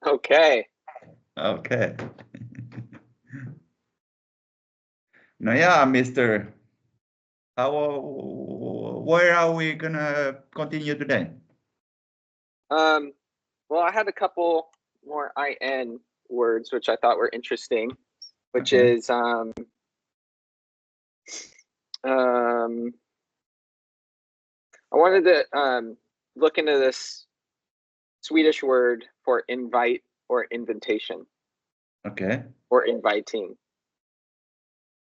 Okay. Okay. No, yeah, Mr. Where are we gonna continue today? Well, I had a couple more IN words which I thought were interesting, which is I wanted to look into this Swedish word for invite or invitation. Okay. Or inviting.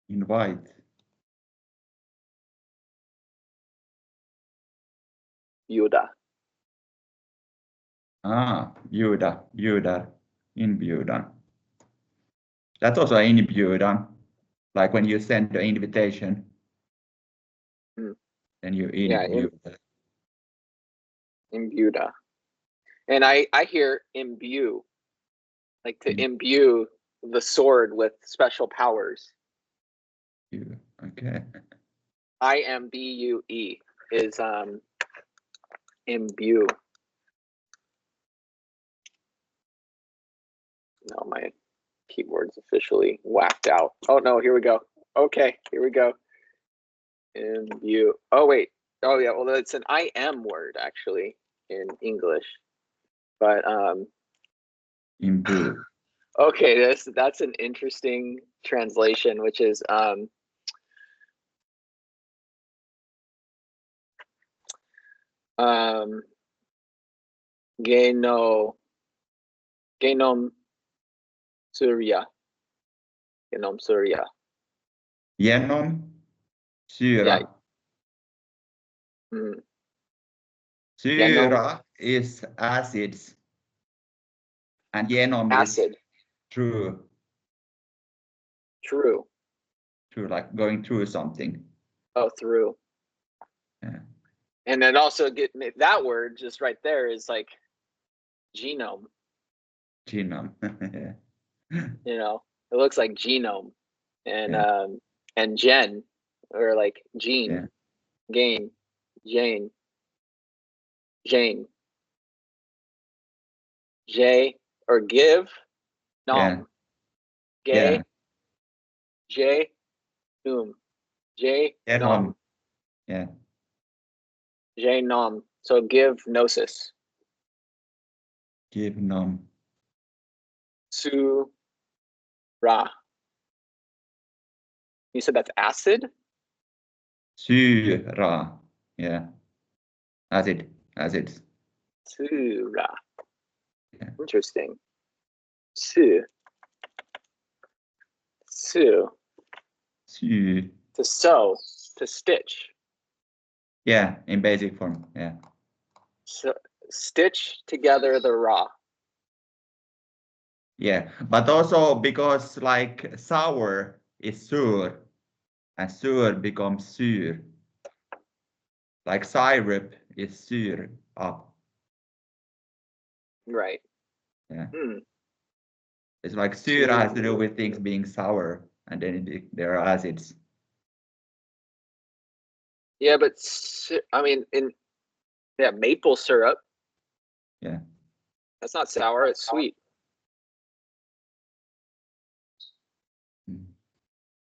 Invite. Bjuda. Bjuda, inbjudan. That's also inbjudan, like when you send the invitation, then you inbjuda. Imbuda. And I hear imbue, like to imbue the sword with special powers. Okay. IMBUE is imbue. No, my keyboard's officially whacked out. Oh no, here we go. Okay, here we go. Imbue. Oh wait. Oh yeah, well it's an IM word actually in English. But Imbue. Okay, that's an interesting translation, which is genom Surya. Genom Surya. Genom syra. Yeah. Syra is acids, and genom acid. is through. True. Through, like going through something. Oh, through. Yeah. And then also that word just right there is like genome. Genome. You know, it looks like genome, and gen, or like gene, gain, Jane, Jane, J or give, nom, gay, J, J, nom, yeah, J, nom. So give gnosis. Give nom. Su, ra. You said that's acid? Syra. Yeah. Acid. Sura. Yeah. Interesting. Su. To sew, to stitch. Yeah, in basic form. Yeah. So stitch together the ra. Yeah, but also because like sour is sur, and sur becomes sur. Like syrup is sur up. Right. Yeah. It's like syra has to do with things being sour, and then there are acids. Yeah, but I mean, maple syrup. Yeah. That's not sour, it's sweet.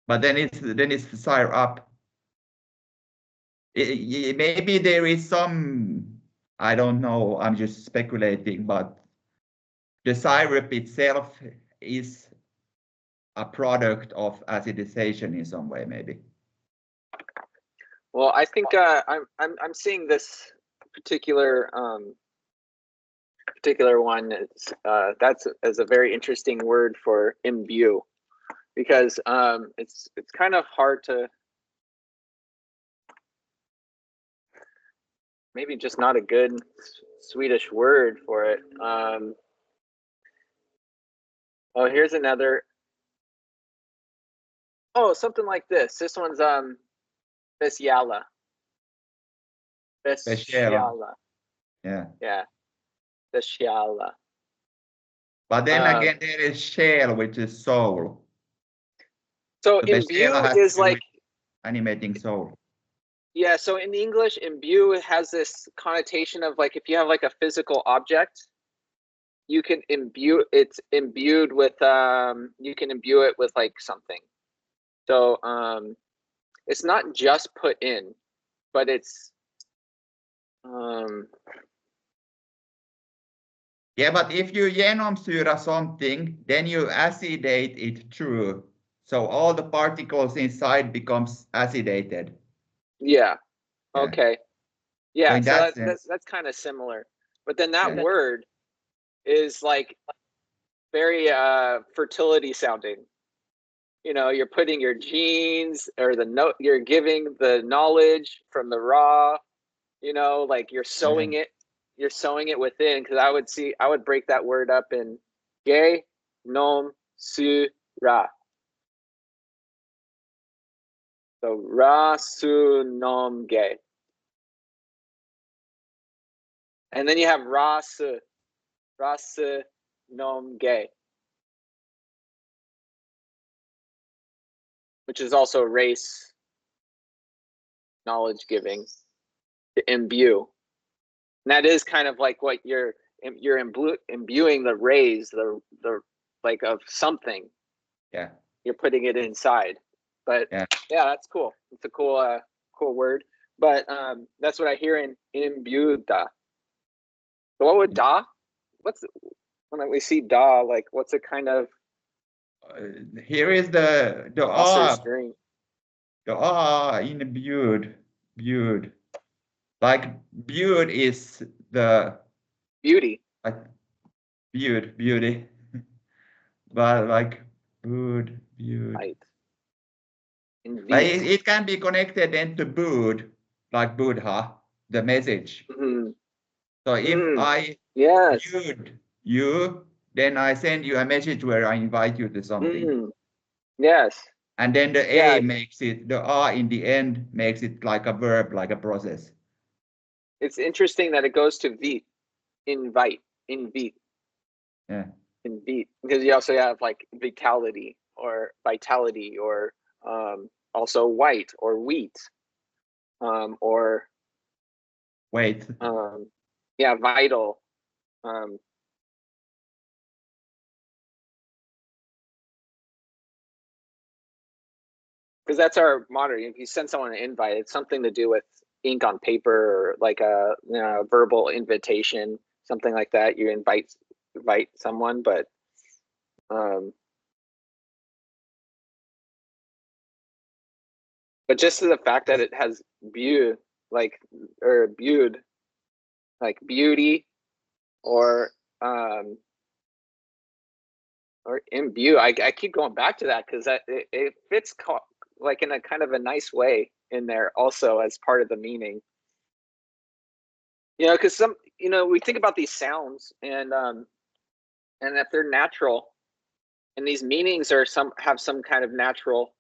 But then it's syrup. Maybe there is some, I don't know, I'm just speculating, but the syrup itself is a product of acidization in some way, maybe. Well, I think I'm seeing this particular one. That's a very interesting word for imbue, because it's kind of hard to, maybe just not a good Swedish word for it. Oh, here's another. Oh, something like this. This one's speciala. Speciala. Yeah. Yeah. Speciala. But then again, there is shell, which is soul. So imbue is like animating soul. Yeah, so in English, imbue has this connotation of like if you have like a physical object, you can imbue, it's imbued with, you can imbue it with like something. So it's not just put in, but it's yeah, but if you genomsyra something, then you acidate it through. So all the particles inside becomes acidated. yeah. Yeah. Okay. So Yeah, in so that sense, that's kind of similar. But then that yeah. word is like very fertility sounding. You know, you're putting your genes or the note, you're giving the knowledge from the raw, you know, like you're sowing it within. Because I would break that word up in ge, nom, su, ra. So ra, su, nom, ge. And then you have ra, su, nom, ge, which is also race, knowledge giving, to imbue. And that is kind of like what you're imbuing the rays, the like of something. Yeah. You're putting it inside. But yeah, that's cool. It's a cool cool word. But that's what I hear in imbuda. So what would da? What's when we see da, like what's a kind of here is the string? in bued. Like bued is the Beauty. beauty, but like bued. Right. Like it can be connected then to Bud, like Buddha, the message. Mm-hmm. So if I yes. viewed you, then I send you a message where I invite you to something. Yes. And then the Yeah. A makes it, the R in the end makes it like a verb, like a process. It's interesting that it goes to vit, invite, invite. Yeah. Invite, because you also have like vitality or also white or wheat, or Wait. yeah, vital. Because that's our modern. If you send someone an invite, it's something to do with ink on paper or like a verbal invitation, something like that. You invite someone, but just to the fact that it has beauty, like or beauty, like beauty, or imbue. I keep going back to that because it fits like in a kind of a nice way in there also as part of the meaning. You know, because we think about these sounds and if they're natural, and these meanings have some kind of natural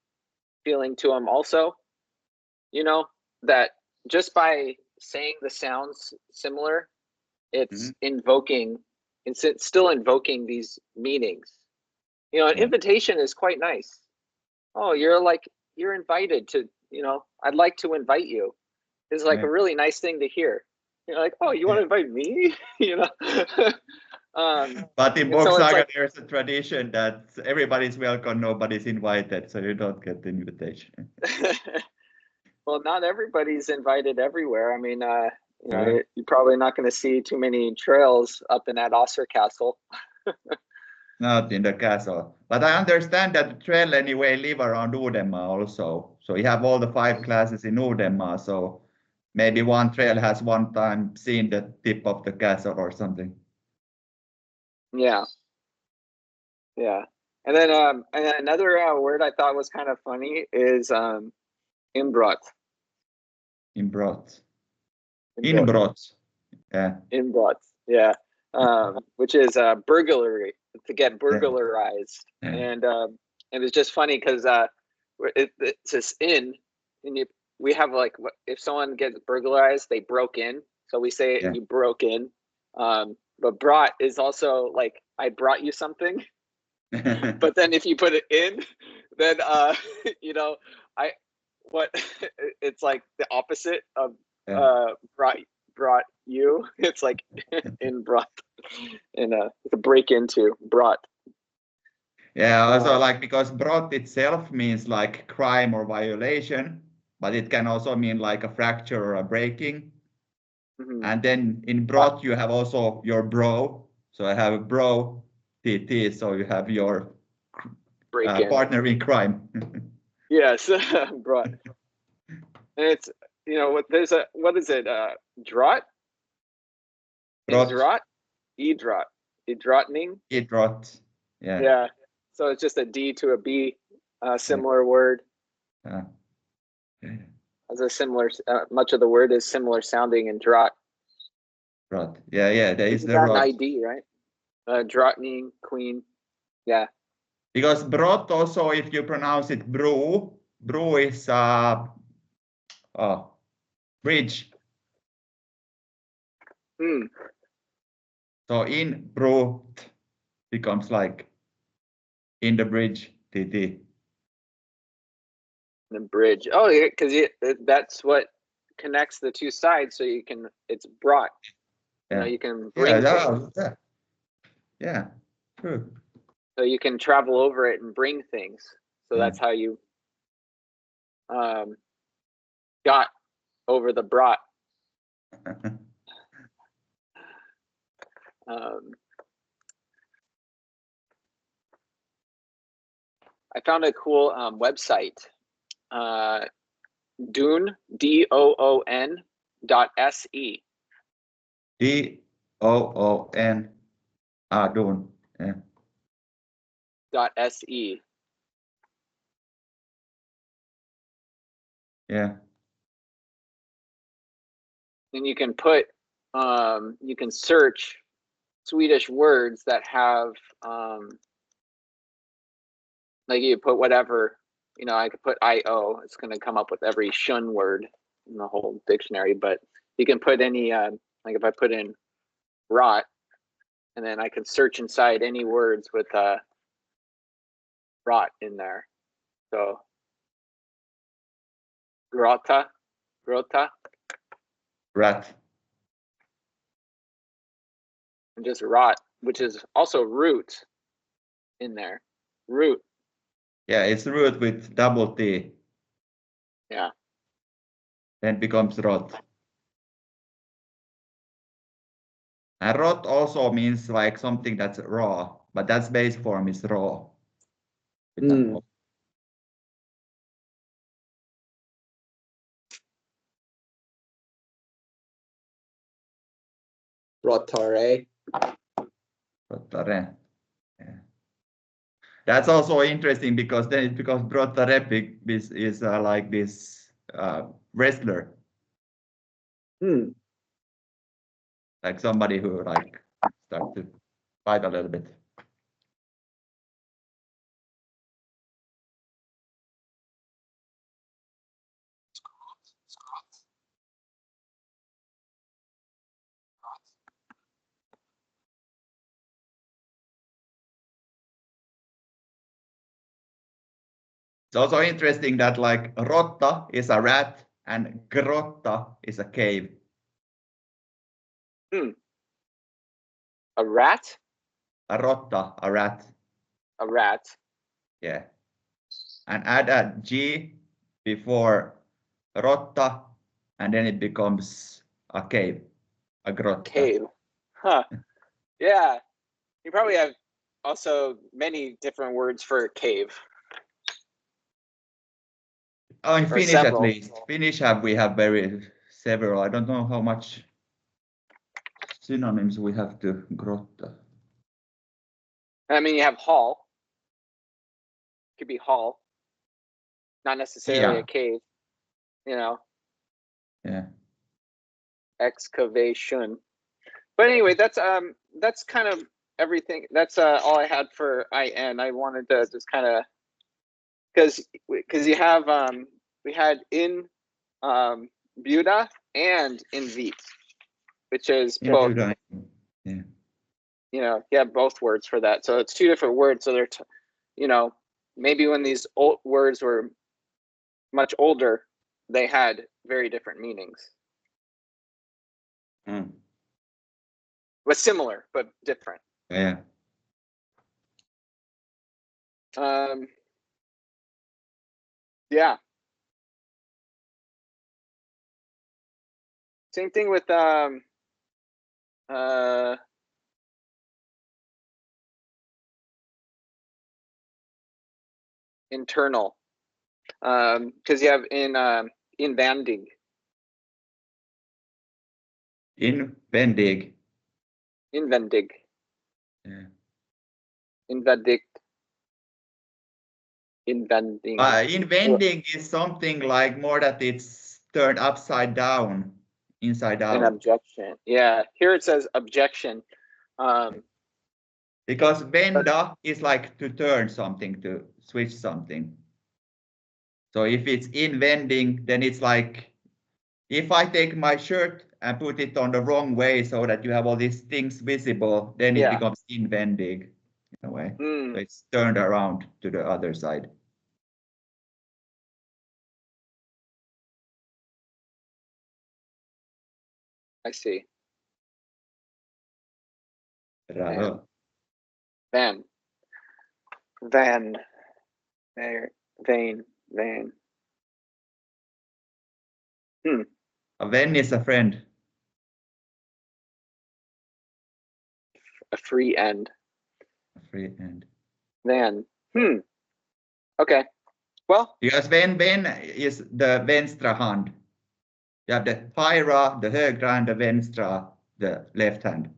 feeling to them also. You know, that just by saying the sounds similar, it's still invoking these meanings. You know, an invitation is quite nice. Oh, you're invited to, I'd like to invite you. Is like a really nice thing to hear. You're like, oh, you want to invite me? But in Bocksaga, there's a tradition that everybody's welcome, nobody's invited, so you don't get the invitation. Well, not everybody's invited everywhere. I mean, you're probably not going to see too many trails up in that Osser Castle. Not in the castle. But I understand that the trail anyway live around Uudenmaa also. So you have all the 5 classes in Uudenmaa. So maybe one trail has one time seen the tip of the castle or something. Yeah. Yeah. And then another word I thought was kind of funny is inbrot. Inbrot. Yeah. Inbrot. Yeah. Which is burglary, to get burglarized. Yeah. And it was just funny because it's just in, and we have like, if someone gets burglarized, they broke in. So we say you broke in. But brought is also like, I brought you something. But then if you put it in, then it's like the opposite of brought you. It's like in brought. and to break into brought. Yeah, also like because brott itself means like crime or violation, but it can also mean like a fracture or a breaking. And then in brott you have also your bro. So I have a bro TT, so you have your partner in crime. Yes, brought. And it's, you know, what is it? Draught? Draught? E-draught. E-draughtening? E-draught. Yeah. Yeah. So it's just a D to a B, similar word. As a similar, much of the word is similar sounding in draught. Draught. Yeah, there is the an ID, right? Draughtening, queen. Yeah. Because brott also, if you pronounce it bro is bridge. So in bro becomes like in the bridge TT. The bridge. Oh, yeah, because that's what connects the two sides. So it's brought. Yeah. You know, you can bring things. Yeah, true. So you can travel over it and bring things. So that's how you got over the brought. I found a cool website, Doon, DOON .se. DOON. Doon. Yeah. .se. Yeah. And you can put, you can search Swedish words that have, like you put whatever, you know, I could put IO, it's going to come up with every shun word in the whole dictionary, but you can put any, like if I put in rot, and then I can search inside any words with rot in there. So grota, Rat. and just rot, which is also root in there. Root. Yeah, it's root with double T. Yeah. Then becomes rot. And rot also means like something that's raw, but that's base form is raw. Rotare. Rotare. Yeah. That's also interesting because then it becomes Rotare is like this wrestler. Like somebody who like starts to fight a little bit. It's also interesting that like rotta is a rat and grotta is a cave. A rat? A rotta, a rat. A rat. Yeah. And add a G before rotta, and then it becomes a cave, a grotta. Cave. Huh. Yeah. You probably have also many different words for cave. Oh, in Finnish several. At least. Finnish we have several. I don't know how much synonyms we have to grotta. I mean, you have hall. It could be hall. Not necessarily a cave, you know. Yeah. Excavation. But anyway, that's kind of everything. That's all I had for IN. I wanted to just kind of, because you have we had in Buda and in Vit, which is both. Yeah. You know, you have both words for that. So it's two different words. So they're, you know, maybe when these old words were much older, they had very different meanings. was similar but different. Yeah. Yeah. Same thing with internal, because you have invendig. Invendig. Invendig. Yeah. Invendig. Inventing. Inventing is something like more that it's turned upside down, inside An out. objection. Yeah. Here it says objection. Because venda is like to turn something, to switch something. So if it's inventing, then it's like if I take my shirt and put it on the wrong way so that you have all these things visible, then it becomes inventing in a way. So it's turned around to the other side. I see. Bravo. Van. Van. There. Vain. Van. A ven is a friend. A free end. A free end. Van. Okay. Well. Because ven is the vänstra hand. You have the högra, the högra, and the vänstra, the left hand.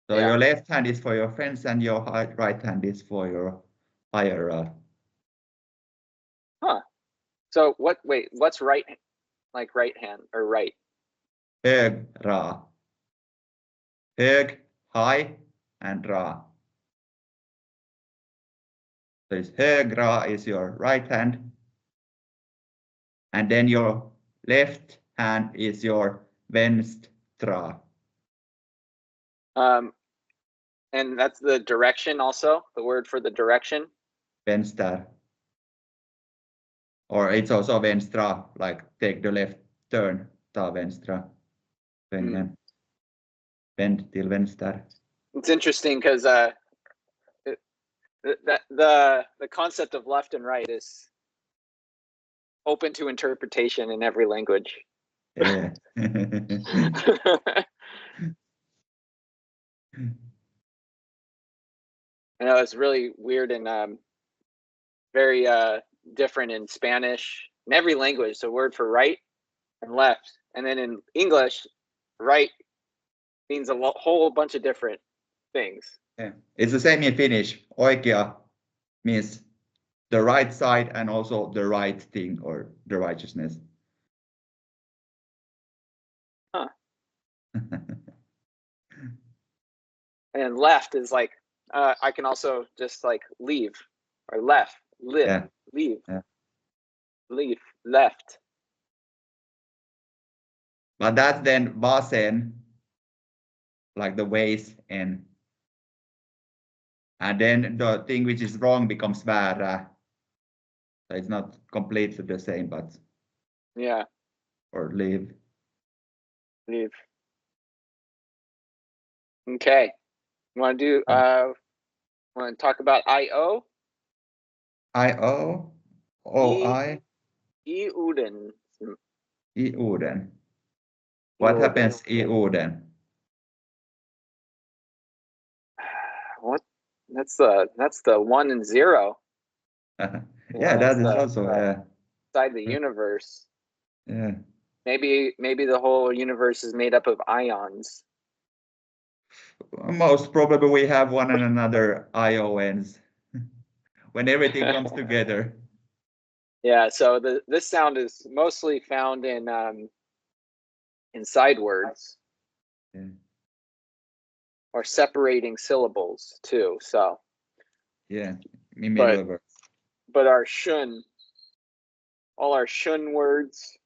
So your left hand is for your friends and your right hand is for your higher. Huh. So what, wait, what's right, like right hand or right? Högra. Hög, high, and ra. So it's högra is your right hand. And then your left hand is your vänstra. And that's the direction also, the word for the direction? Vänster. Or it's also vänstra, like take the left turn, ta vänstra. Vänd till vänster. It's interesting because the concept of left and right is open to interpretation in every language. Yeah. I know it's really weird and very different in Spanish, in every language. So word for right and left, and then in English, right means a whole bunch of different things. Yeah. It's the same in Finnish. Oikea means the right side and also the right thing or the righteousness. Huh. And left is like, I can also just like leave or left, live, leave, leave, left. But that's then vasen, like the ways and then the thing which is wrong becomes väärä. So it's not completely the same, but or leave. Leave. Okay. You want to do? Want to talk about I-O? I-O? O-I? I-Uden. I-Uden. What happens I-Uden? What? That's the 1 and 0. Yeah, that is also inside the universe. Yeah. Maybe the whole universe is made up of ions. Most probably we have one and another ions when everything comes together. Yeah, so this sound is mostly found in inside words. Or separating syllables too. So but our shun, all our shun words,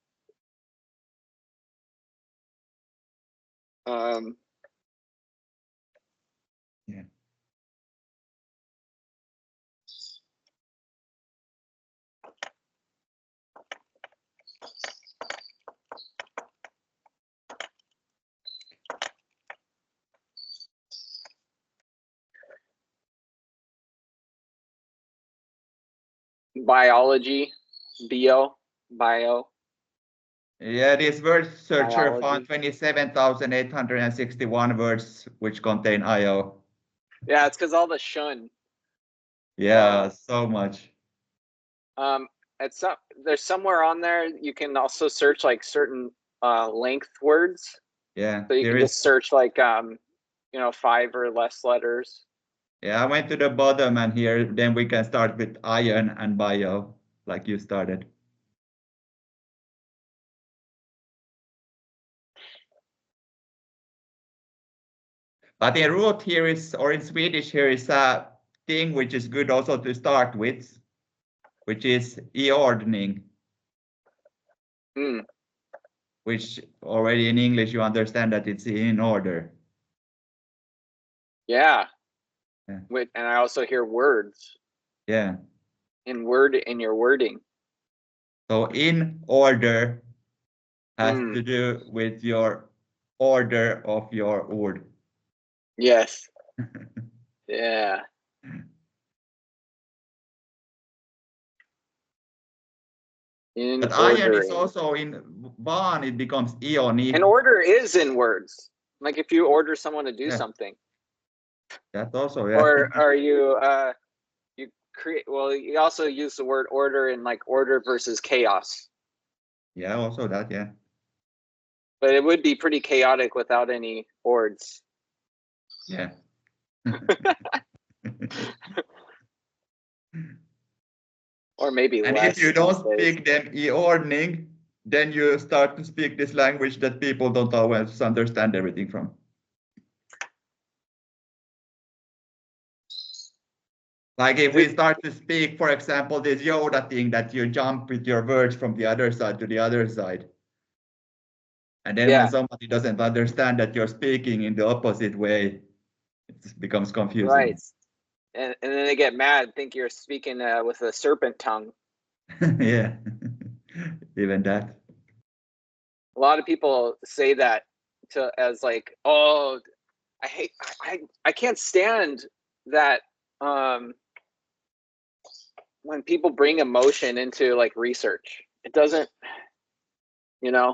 biology, bio. Yeah, this word searcher Biology. found 27,861 words which contain IO. Yeah, it's because all the shun. Yeah, so much. There's somewhere on there you can also search like certain length words. Yeah, So you can just search like 5 or less letters. Yeah, I went to the bottom, and here then we can start with iron and bio, like you started. But in root here is, or in Swedish here is a thing which is good also to start with, which is i-ordning. Which already in English you understand that it's in order. Yeah. And I also hear words. Yeah. In your wording. So in order has to do with your order of your word. Yes. Yeah. But iron is also in van, it becomes ioni. An order is in words. Like if you order someone to do something. That also, yeah. Or are you create, well, you also use the word order in like order versus chaos. Yeah, also that, yeah. But it would be pretty chaotic without any ords. Yeah. Or maybe and less. If you don't speak them i-ordning, then you start to speak this language that people don't always understand everything from. Like if we start to speak, for example, this Yoda thing that you jump with your words from the other side to the other side. And then when somebody doesn't understand that you're speaking in the opposite way, it becomes confusing. Right. And then they get mad, think you're speaking with a serpent tongue. Yeah, even that. A lot of people say that as like, oh, I can't stand that when people bring emotion into like research. It doesn't, Yeah.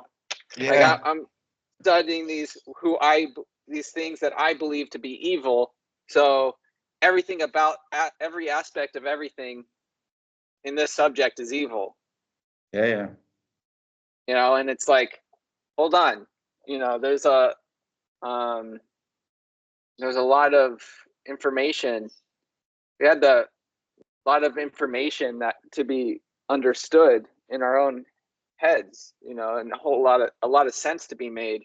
like I'm studying these things that I believe to be evil. So everything about every aspect of everything in this subject is evil. Yeah. And it's like, hold on, there's a lot of information. We had a lot of information that to be understood in our own heads, and a lot of sense to be made.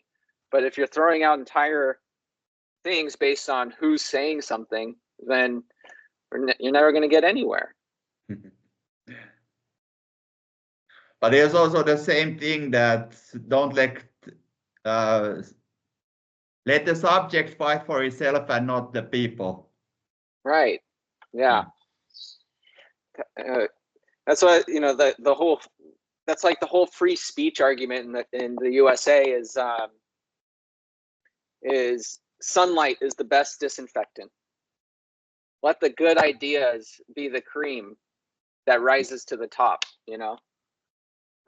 But if you're throwing out entire things based on who's saying something, then you're never going to get anywhere. But there's also the same thing that don't let the subject fight for itself and not the people. Right. Yeah. That's what the whole. That's like the whole free speech argument in the USA is sunlight is the best disinfectant. Let the good ideas be the cream that rises to the top.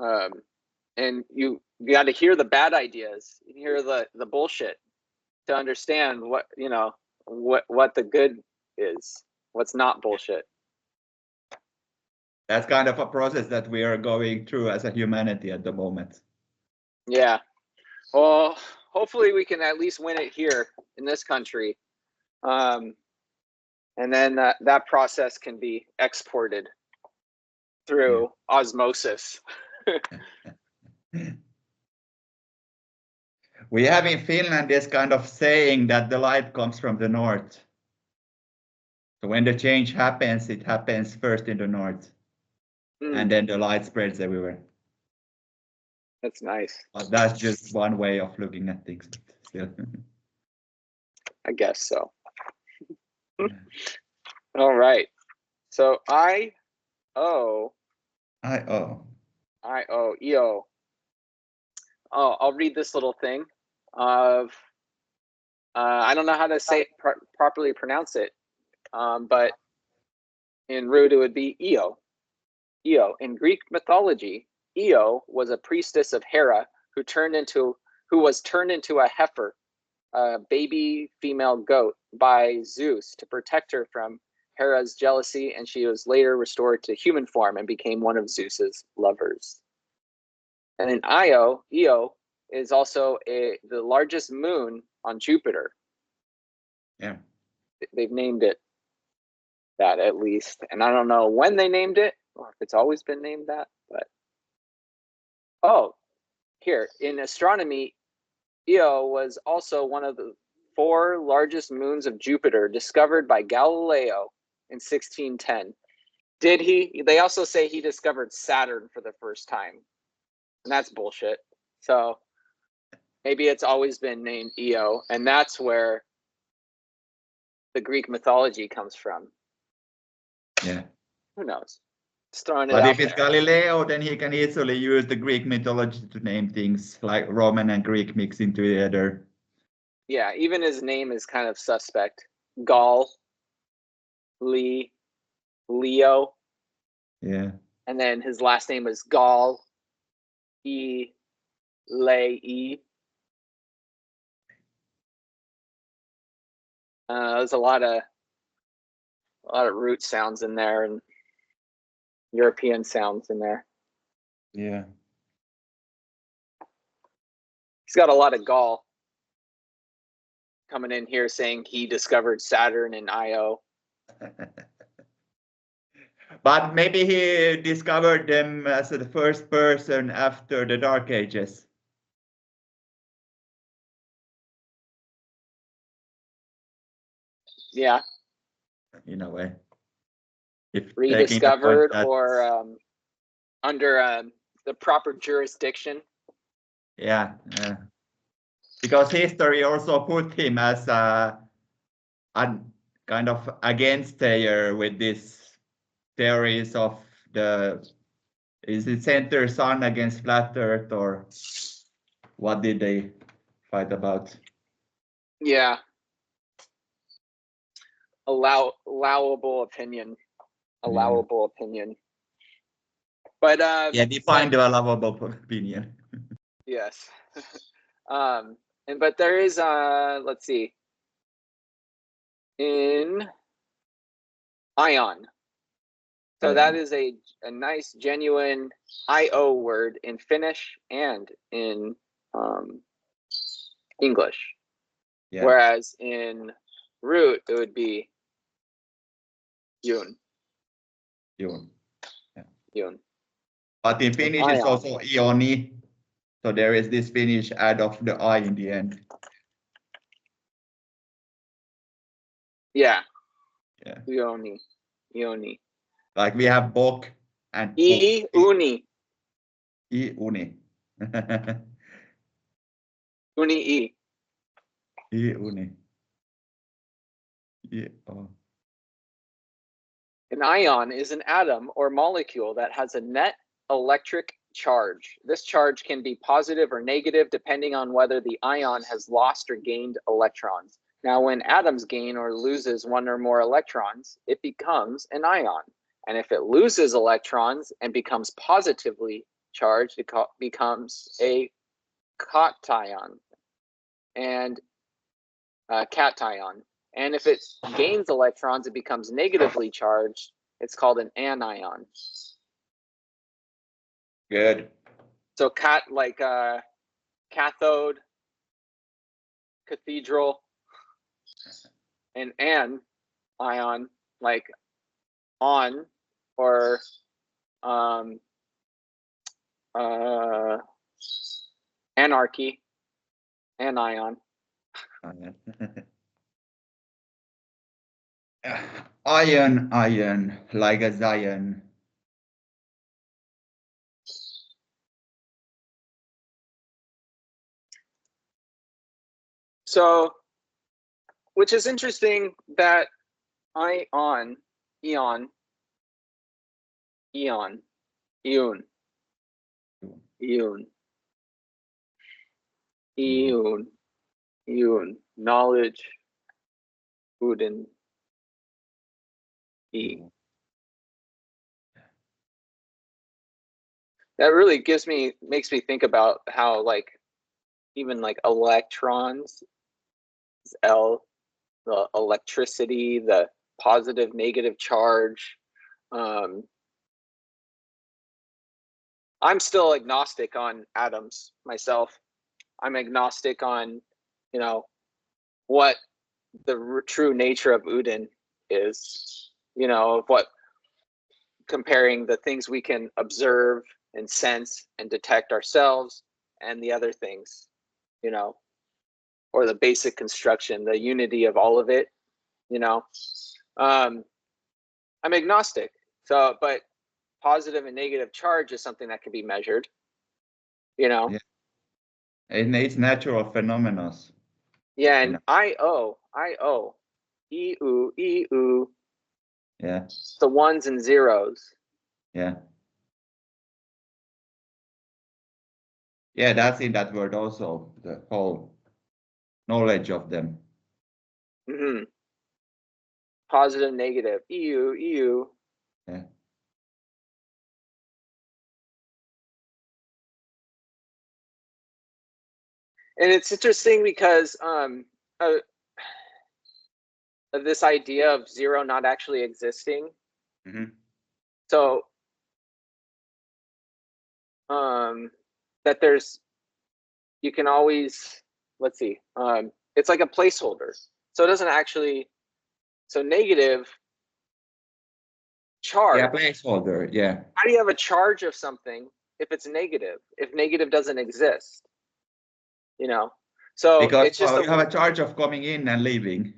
And you got to hear the bad ideas, hear the bullshit to understand what what the good is, what's not bullshit. That's kind of a process that we are going through as a humanity at the moment. Yeah. Well, hopefully we can at least win it here in this country. And then that process can be exported through osmosis. We have in Finland this kind of saying that the light comes from the north. So when the change happens, it happens first in the north. And then the light spreads everywhere. That's nice. But that's just one way of looking at things. Still. I guess so. All right. So I-O. E-O. Oh, I'll read this little thing of, I don't know how to say it, properly pronounce it, but in root it would be EO. Io. In Greek mythology, Io was a priestess of Hera who was turned into a heifer, a baby female goat, by Zeus to protect her from Hera's jealousy, and she was later restored to human form and became one of Zeus's lovers. And in Io is also the largest moon on Jupiter. Yeah. They've named it that, at least. And I don't know when they named it or if it's always been named that, but here in astronomy, Io was also one of the 4 largest moons of Jupiter discovered by Galileo in 1610. They also say he discovered Saturn for the first time, and that's bullshit. So maybe it's always been named Io, and that's where the Greek mythology comes from. Yeah. Who knows? Just throwing it But out if it's there. Galileo, then he can easily use the Greek mythology to name things like Roman and Greek mixing together. Yeah, even his name is kind of suspect. Gaul, Lee, Leo. Yeah. And then his last name is Gaul, Lei. There's a lot of root sounds in there and European sounds in there. Yeah. He's got a lot of Gaul coming in here saying he discovered Saturn and Io. But maybe he discovered them as the first person after the Dark Ages. Yeah. In a way. If Rediscovered that, or under the proper jurisdiction. Yeah. Because history also put him as a kind of against-stayer with these theories of is it center sun against flat earth, or what did they fight about? Yeah. Allowable opinion. But yeah, define the allowable opinion. Yes. But there is let's see. In ion. So that is a nice genuine IO word in Finnish and in English. Yeah. Whereas in root it would be yun. Yun. Yeah. Yun. But in Finnish it's also ioni. So there is this Finnish add of the I in the end. Yeah. Yeah. Ioni. Like we have Bock and uni. Uni. Uni. Uni. Oh. An ion is an atom or molecule that has a net electric charge. This charge can be positive or negative depending on whether the ion has lost or gained electrons. Now, when atoms gain or loses one or more electrons, it becomes an ion. And if it loses electrons and becomes positively charged, it becomes a cation and cation. And if it gains electrons, it becomes negatively charged. It's called an anion. Good. So cathode, cathedral, and ion, like on or anarchy, anion. Iron, like a Zion. So, which is interesting that eon, knowledge, uden, That really makes me think about how like even like electrons, L, the electricity, the positive, negative charge. I'm still agnostic on atoms myself. I'm agnostic on, you know, what the true nature of Udin is, you know, of what comparing the things we can observe and sense and detect ourselves and the other things, you know, or the basic construction, the unity of all of it, you know. I'm agnostic. So, but positive and negative charge is something that can be measured, you know. Yeah. It's natural phenomena. Yeah, and I-O, E-U, E-U. Yeah. The ones and zeros. Yeah. Yeah, that's in that word also, the whole knowledge of them. Mm-hmm. Positive, negative, EU, EU. Yeah. And it's interesting because this idea of zero not actually existing. Mm-hmm. So that you can always, let's see, it's like a placeholder. So it doesn't actually, so negative charge. Yeah, placeholder, yeah. How do you have a charge of something if it's negative, if negative doesn't exist? You know, so because it's just you have a charge of coming in and leaving.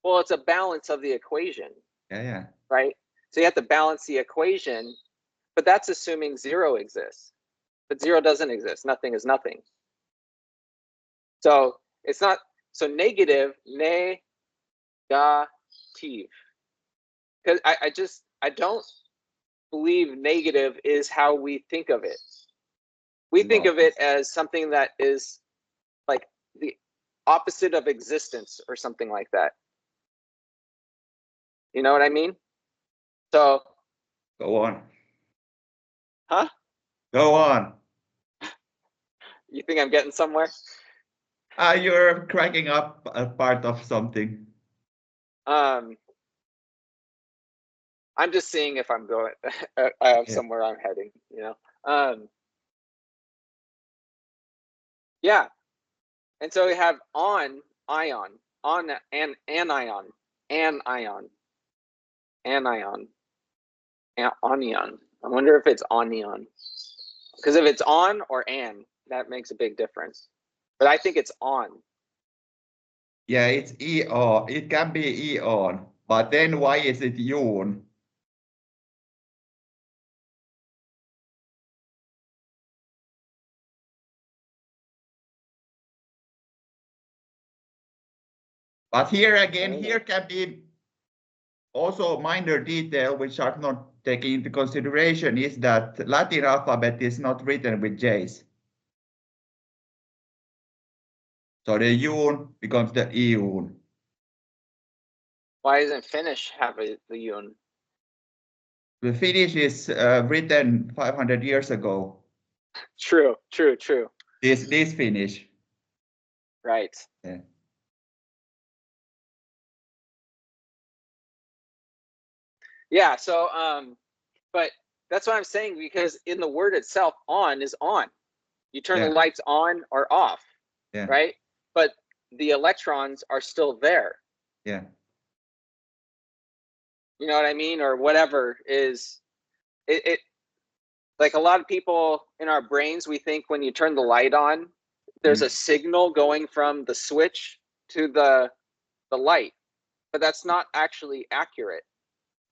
Well, it's a balance of the equation. Yeah. Right? So you have to balance the equation, but that's assuming zero exists. But zero doesn't exist. Nothing is nothing. So it's not, so negative, negative. Because I don't believe negative is how we think of it. We think of it as something that is like the opposite of existence or something like that. You know what I mean? So Go on. Huh? Go on. You think I'm getting somewhere? You're cracking up a part of something. I'm just seeing if I'm going. I have somewhere I'm heading. You know. Yeah, and so we have ion, on and anion, anion, anion, anion. I wonder if it's onion, because if it's on or an, that makes a big difference. But I think it's on. Yeah, it's eon. It can be eon, but then why is it yun? But here again, here can be also minor detail which are not taken into consideration is that Latin alphabet is not written with J's. So the yun becomes the eun. Why doesn't Finnish have the yun? The Finnish is written 500 years ago. True. This Finnish. Right. Yeah. Yeah. So, but that's what I'm saying, because in the word itself, on is on. You turn the lights on or off, right? But the electrons are still there. Yeah. You know what I mean? Or whatever is it like a lot of people in our brains, we think when you turn the light on, there's a signal going from the switch to the light, but that's not actually accurate.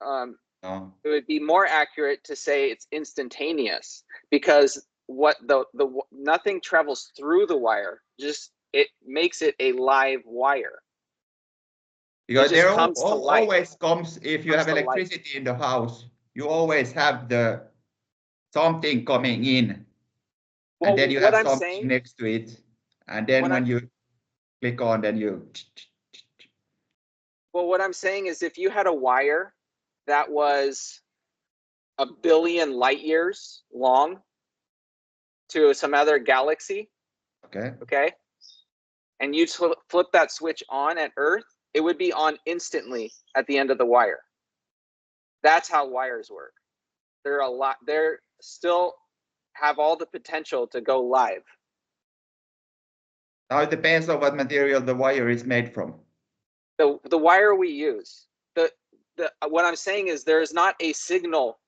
No. It would be more accurate to say it's instantaneous, because what the nothing travels through the wire, just it makes it a live wire. Because there always comes, if you have electricity in the house, you always have the something coming in, and then you have something next to it, and then when you click on, then you. Well, what I'm saying is, if you had a wire that was 1 billion light years long, to some other galaxy, Okay. okay, and you flip that switch on at Earth, it would be on instantly at the end of the wire. That's how wires work. They're still have all the potential to go live. Now it depends on what material the wire is made from. The wire we use, what I'm saying is there's not a signal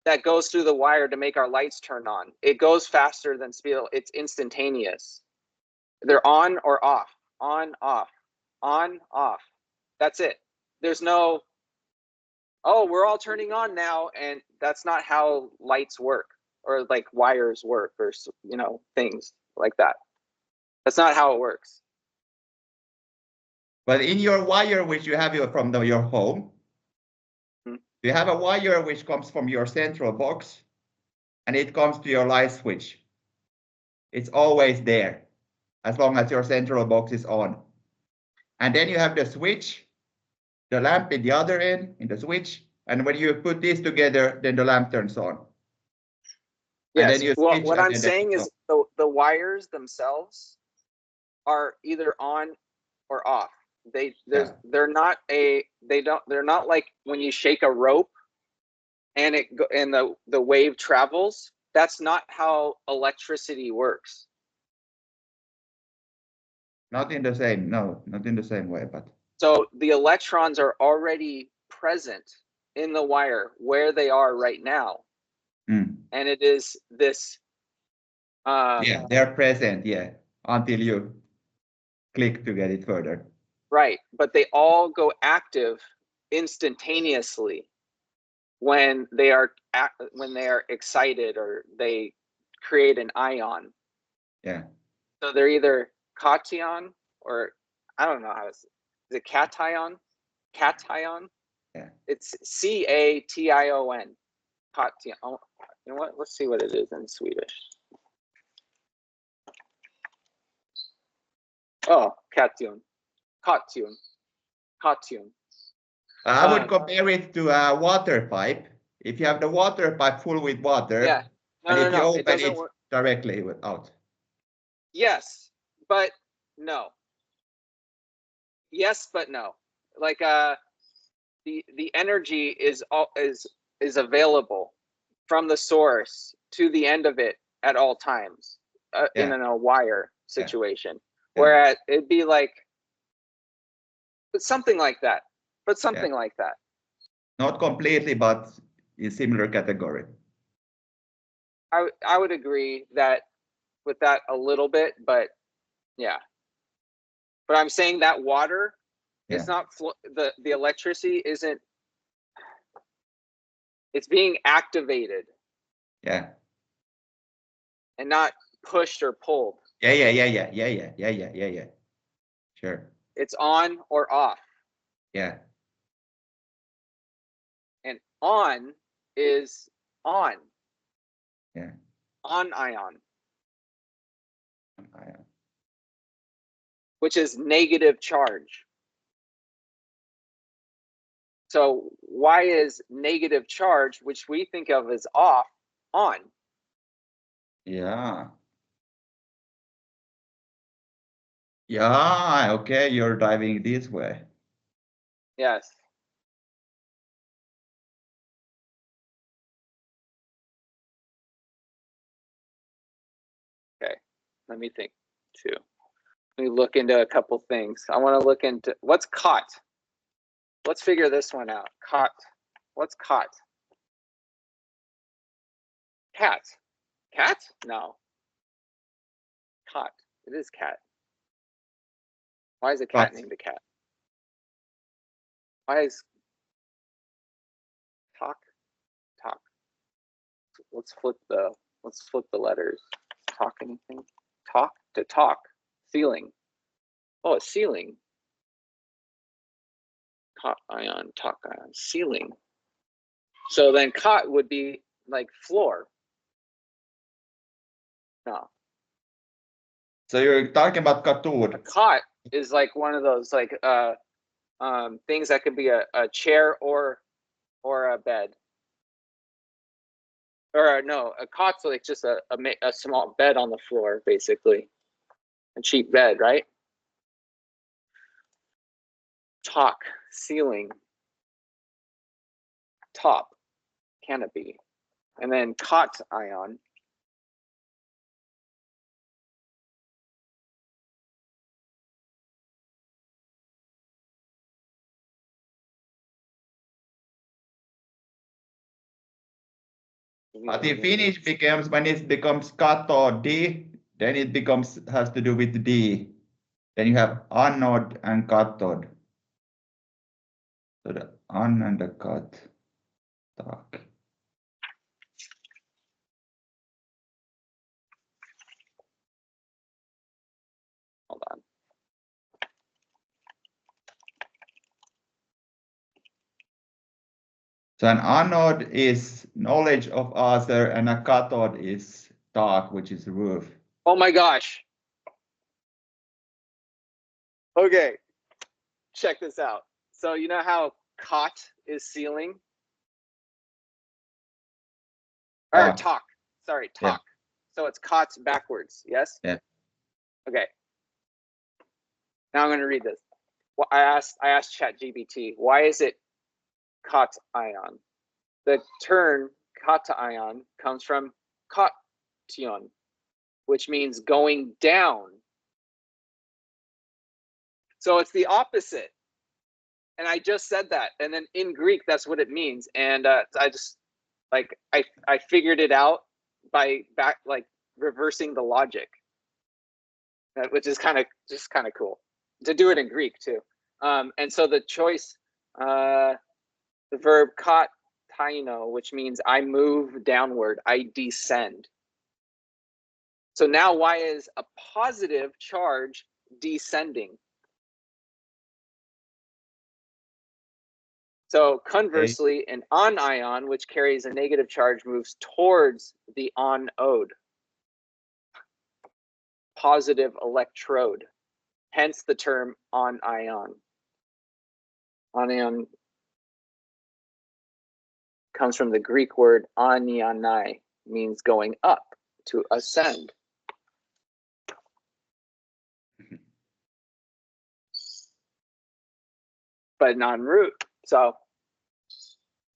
that goes through the wire to make our lights turn on. It goes faster than speed. It's instantaneous. They're on or off, on, off, on, off. That's it. There's no, oh, we're all turning on now, and that's not how lights work, or like wires work, or things like that. That's not how it works. But in your wire, which you have from your home, you have a wire which comes from your central box, and it comes to your light switch. It's always there, as long as your central box is on. And then you have the switch, the lamp in the other end, in the switch, and when you put these together, then the lamp turns on. Yes. And then you Well, switch, what I'm saying is the wires themselves are either on or off. They're not like when you shake a rope and the wave travels. That's not how electricity works. Not in the same way, but. So the electrons are already present in the wire where they are right now. And it is this. Yeah, they're present, yeah, until you click to get it further. Right, but they all go active instantaneously when they are excited, or they create an ion. Yeah. So they're either cation, or I don't know how to say. Is it cation? Cation? Yeah. It's C-A-T-I-O-N. Cation. Oh, you know what? Let's see what it is in Swedish. Oh, cation. Cation. Cation. I would compare it to a water pipe. If you have the water pipe full with water, yeah. and if you open it directly out. Yes, but no. Yes, but no. Like the energy is available from the source to the end of it at all times in a wire situation. Yeah. Whereas it'd be like, but something like that. Not completely, but in similar category. I would agree with that a little bit, but yeah. But I'm saying that water is not the electricity isn't. It's being activated. Yeah. And not pushed or pulled. Yeah. Sure. It's on or off. Yeah. And on is on. Yeah. On ion. Which is negative charge. So why is negative charge, which we think of as off, on? Yeah. Yeah, okay, you're diving this way. Yes. Okay, let me think too. Let me look into a couple things. I want to look into what's caught. Let's figure this one out. Caught. What's caught? Cat. Cat? No. Caught. It is cat. Why is a cat named a cat? Why is talk? Let's flip the letters. Talk anything? Talk to talk. Ceiling. Oh, a ceiling. Caught ion, talk ion, ceiling. So then caught would be like floor. No. So you're talking about cathode. A cot is like one of those like things that could be a chair or a bed. or no, a cot's like just a small bed on the floor, basically. A cheap bed, right? Tak, ceiling. Top, canopy. And then cot ion. But in Finnish becomes, when it becomes katodi, then it becomes, has to do with D. Then you have anode and cathode. So the an and the cat. Tak. Hold on. So an anode is knowledge of other, and a cathode is tak, which is roof. Oh my gosh. Okay, check this out. So you know how cot is ceiling? Or talk. Sorry, talk. Yeah. So it's cots backwards, yes? Yeah. Okay. Now I'm going to read this. Well, I asked ChatGPT, why is it cation? The term cation comes from cation, which means going down. So it's the opposite. And I just said that. And then in Greek, that's what it means. And I just, like, I figured it out by reversing the logic, which is kind of cool to do it in Greek too. And so the choice, the verb kataino, which means I move downward, I descend. So now why is a positive charge descending? So conversely, an anion, which carries a negative charge, moves towards the anode, positive electrode, hence the term anion. Anion comes from the Greek word anianai, means going up, to ascend. But non-root. So,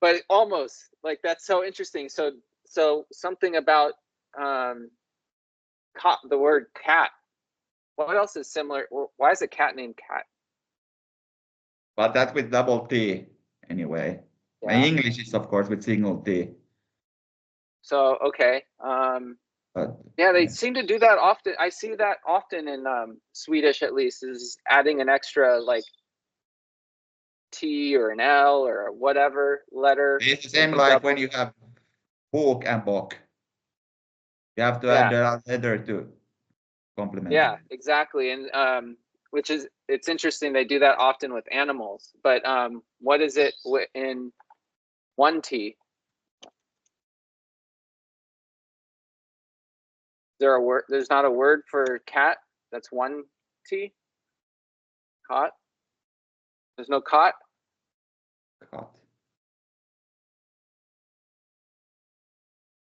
but almost, like, that's so interesting. So something about the word cat. What else is similar? Why is a cat named Cat? But that's with double T anyway. Yeah. My English is, of course, with single T. So, okay. Yeah, they seem to do that often. I see that often in Swedish, at least, is adding an extra, like, T or an L or whatever letter. It's the same like when you have book and bock. You have to add a letter to complement. Yeah, exactly. And which is, it's interesting, they do that often with animals. But what is it in one T? Is there a word? There's not a word for cat that's one T? Cot? There's no cot? Cot.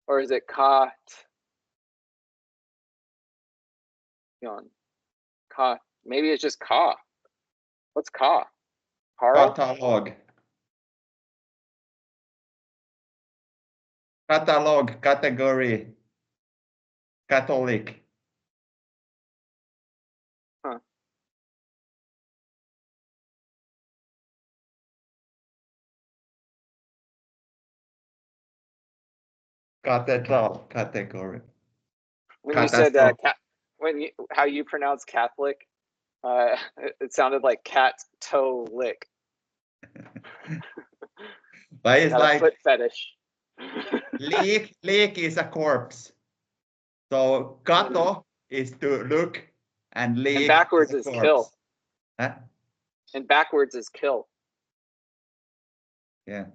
Or is it cot? Ka. Maybe it's just ka. What's ka? Carl? Catalog. Catalog, category, Catholic. Huh. Cathedral, category. When you said how you pronounce Catholic, it sounded like cat toe lick. But it's like foot fetish. Leek is a corpse. So kato is to look, and leek and backwards is kill. Huh? And backwards is kill. Yeah.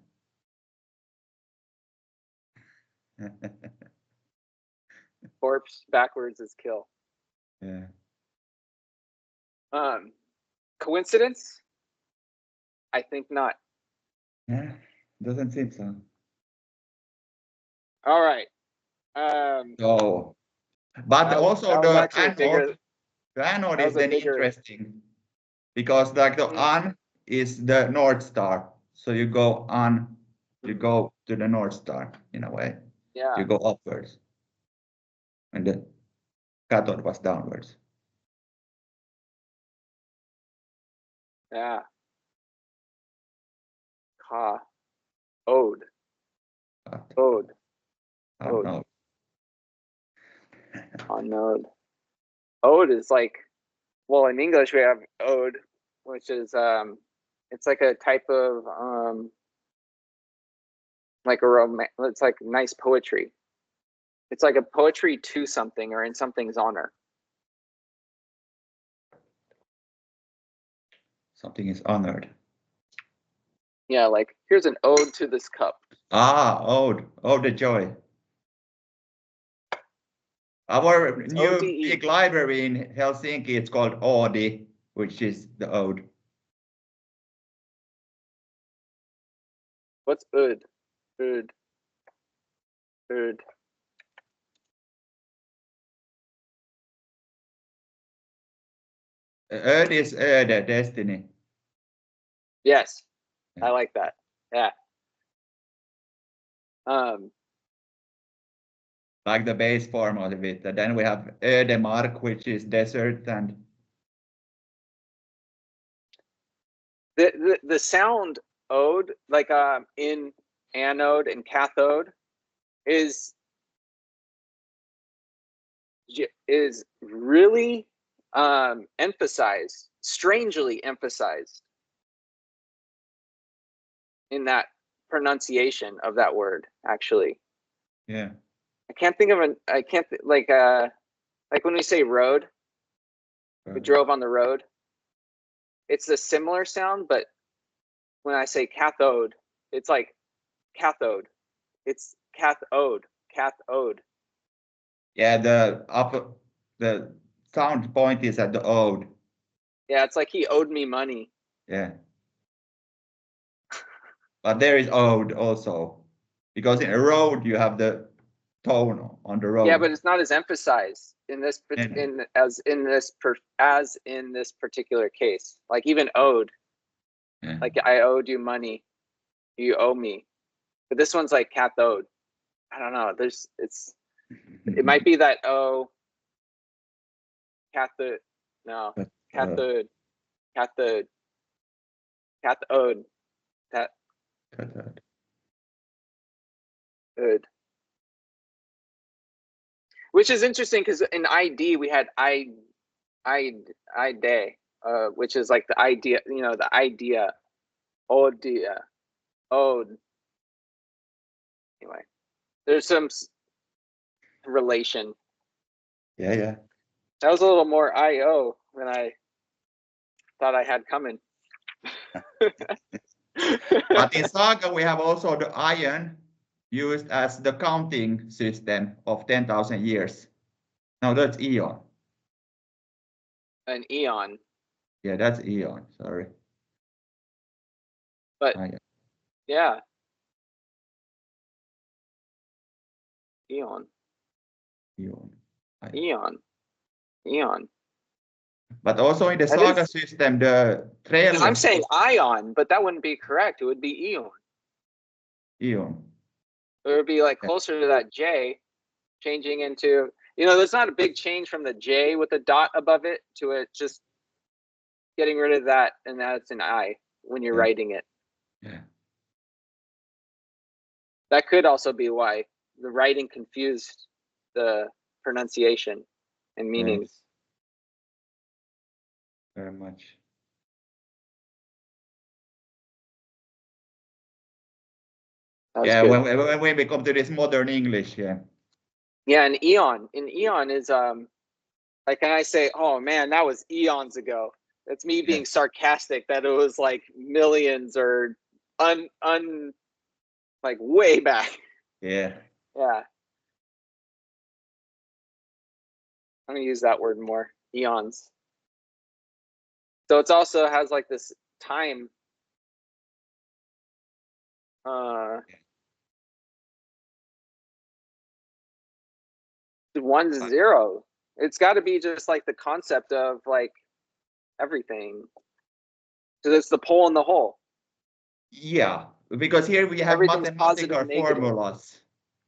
Corpse backwards is kill. Yeah. Coincidence? I think not. Yeah, doesn't seem so. All right. So, but that also was actually the anode that is was a then bigger. interesting because like the an is the North Star. So you go you go to the North Star in a way. Yeah. You go upwards. And the cathode was downwards. Yeah. Ka. Ode. Ode. Ode. Anode. Ode is like, well, in English we have ode, which is it's like a type of like it's like nice poetry. It's like a poetry to something or in something's honor. Something is honored. Yeah, like here's an ode to this cup. Ah, ode the joy. Our new ODE. big library in Helsinki, it's called Odi, which is the ode. What's ud? Ud. Ud. Ode is Öde, destiny. Yes, Yeah. I like that. Yeah. Like the base form of it. And then we have Ödemark, which is desert, and the sound ode, like in anode and cathode, is really emphasized, strangely emphasized in that pronunciation of that word. Actually, yeah, I can't think of like when we say road, we drove on the road. It's a similar sound, but when I say cathode, it's like cathode. It's cathode. Cathode. Yeah, the sound point is at the ode. Yeah, it's like he owed me money. Yeah. But there is ode also, because in a road you have the tone on the road. Yeah, but it's not as emphasized in this as in this particular case. Like even owed, Yeah. like I owed you money, you owe me. But this one's like cathode. I don't know. It might be that cathode. No, cathode, cathode, cathode, cathode. Which is interesting because in ID we had day, which is like the idea, the idea, idea, ode. Anyway, there's some relation. Yeah. That was a little more IO than I thought I had coming. But in Saga we have also the iron used as the counting system of 10,000 years. No, that's eon. An eon. Yeah, that's eon. Sorry. But yeah. Eon. But also in the Saga system, the trail. I'm saying ion, but that wouldn't be correct. It would be eon. Eon. It would be like closer to that J, changing into, there's not a big change from the J with a dot above it to it just getting rid of that, and that's an I when you're writing it. Yeah. That could also be why the writing confused the pronunciation and meanings. Yes. Very much. Yeah, when we come to this modern English, yeah. Yeah, and eon. And eon is like when I say, oh man, that was eons ago. That's me being sarcastic that it was like millions or like way back. Yeah. Yeah. I'm gonna use that word more. Eons. So it's also has like this time One's zero. It's got to be just like the concept of like everything. Because it's the pole in the hole. Yeah, because here we have Everything's positive, mathematical negative. formulas,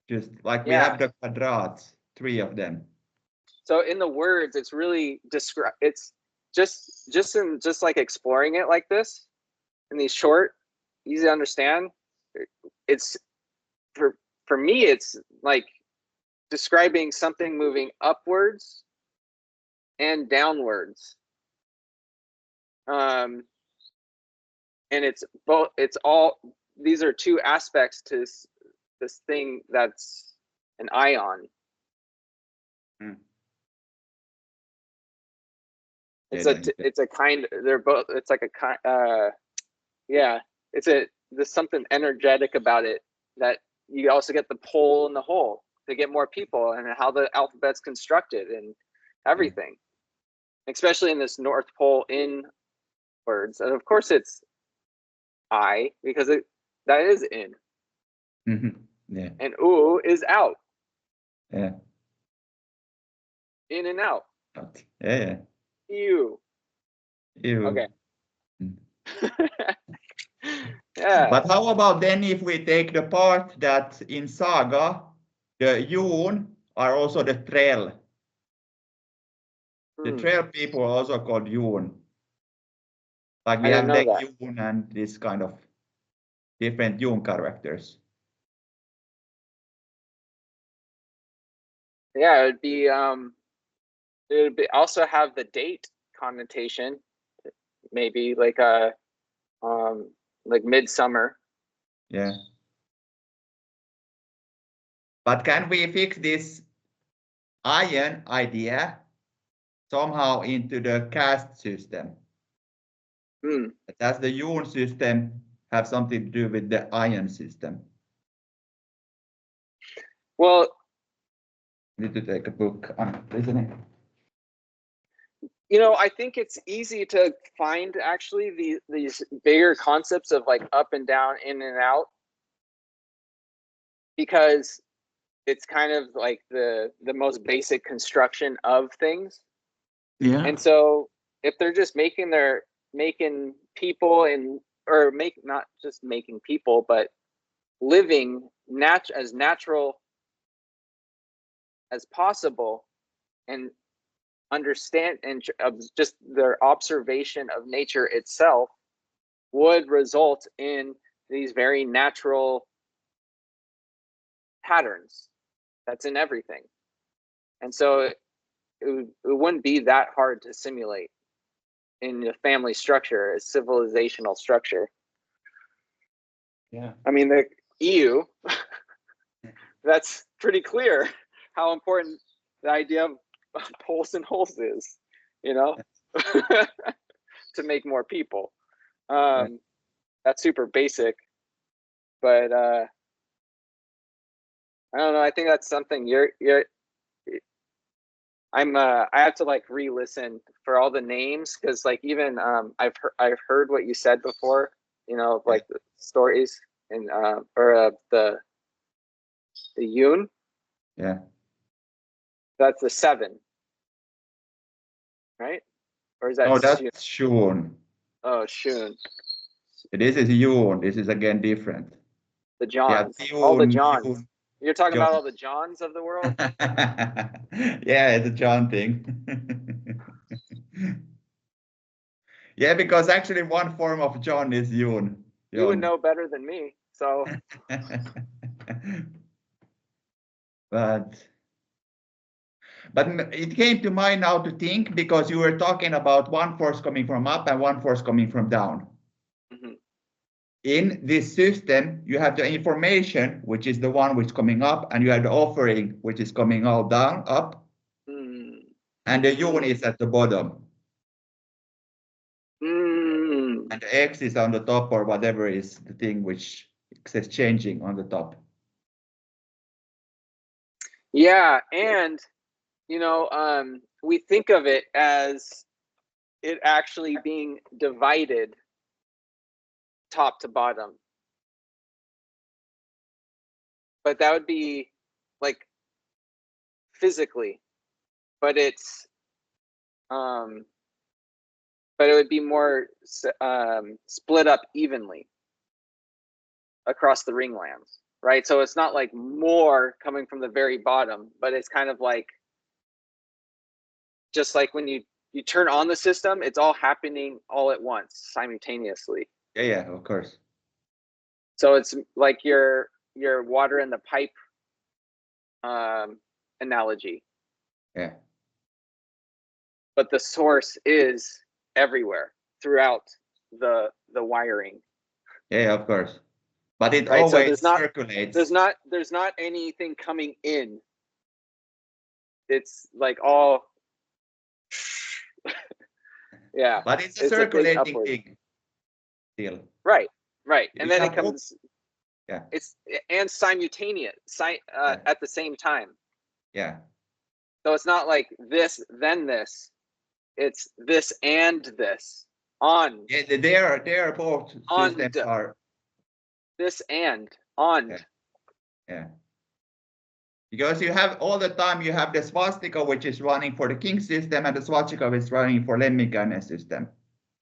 just like we Yeah. have the quadrats, 3 of them. So in the words, it's really it's just like exploring it like this in these short, easy to understand. It's for me, it's like describing something moving upwards and downwards. And it's both. It's all. These are two aspects to this thing that's an ion. It's a kind. They're both. It's like a kind. Yeah. There's something energetic about it that you also get the pole in the hole to get more people and how the alphabet's constructed and everything, especially in this North Pole in words. And of course it's I because that is in. Yeah. And oo is out. Yeah. In and out. Yeah. You. You. Okay. Yeah. But how about then if we take the part that in Saga, the Jon are also the Trell. The Trell people are also called Jon. Like we have the Jon and this kind of different Jon characters. Yeah, it would be also have the date connotation, maybe like like midsummer. Yeah. But can we fix this iron idea somehow into the caste system? Does the Jon system have something to do with the iron system? Well, I need to take a book. I'm listening. You know, I think it's easy to find actually these bigger concepts of like up and down, in and out, because it's kind of like the most basic construction of things. Yeah. And so if they're just making people or not just making people, but living as natural as possible and understand and just their observation of nature itself would result in these very natural patterns that's in everything. And so it wouldn't be that hard to simulate in a family structure, a civilizational structure. Yeah. I mean, the EU, that's pretty clear how important the idea of poles and holes is, you know, to make more people. That's super basic, but I don't know. I think that's something I have to like re-listen for all the names, because like even I've heard what you said before, you know, like the stories and or the Yoon. Yeah. That's the 7, right? Or is that? Oh, that's Shun. Oh, Shun. This is Yoon. This is again different. The Johns. Yeah, All the Johns. You're talking about all the Johns of the world? Yeah, it's a John thing. Yeah, because actually one form of John is Yoon. You would know better than me, so. But it came to mind now to think, because you were talking about one force coming from up and one force coming from down. In this system, you have the information, which is the one which is coming up, and you have the offering, which is coming all down, up. And the Yoon is at the bottom. And the X is on the top, or whatever is the thing which is changing on the top. Yeah, and you know, we think of it as it actually being divided top to bottom. But that would be like physically, but it's but it would be more split up evenly across the ringlands, right? So it's not like more coming from the very bottom, but it's kind of like, just like when you turn on the system, it's all happening all at once simultaneously. Yeah, of course. So it's like your water in the pipe analogy. Yeah. But the source is everywhere throughout the wiring. Yeah, of course. But it right? always So circulates. there's not anything coming in. It's like all yeah. But it's a It's a big circulating upward. thing still. Right. And You then have it comes yeah. It's and simultaneous Yeah. at the same time. Yeah. So it's not like this then this. It's this and this. On. Yeah, they are both systems are this and on. yeah. Yeah. Because you have all the time you have the swastika which is running for the king system and the swastika is running for Lemminkäinen system.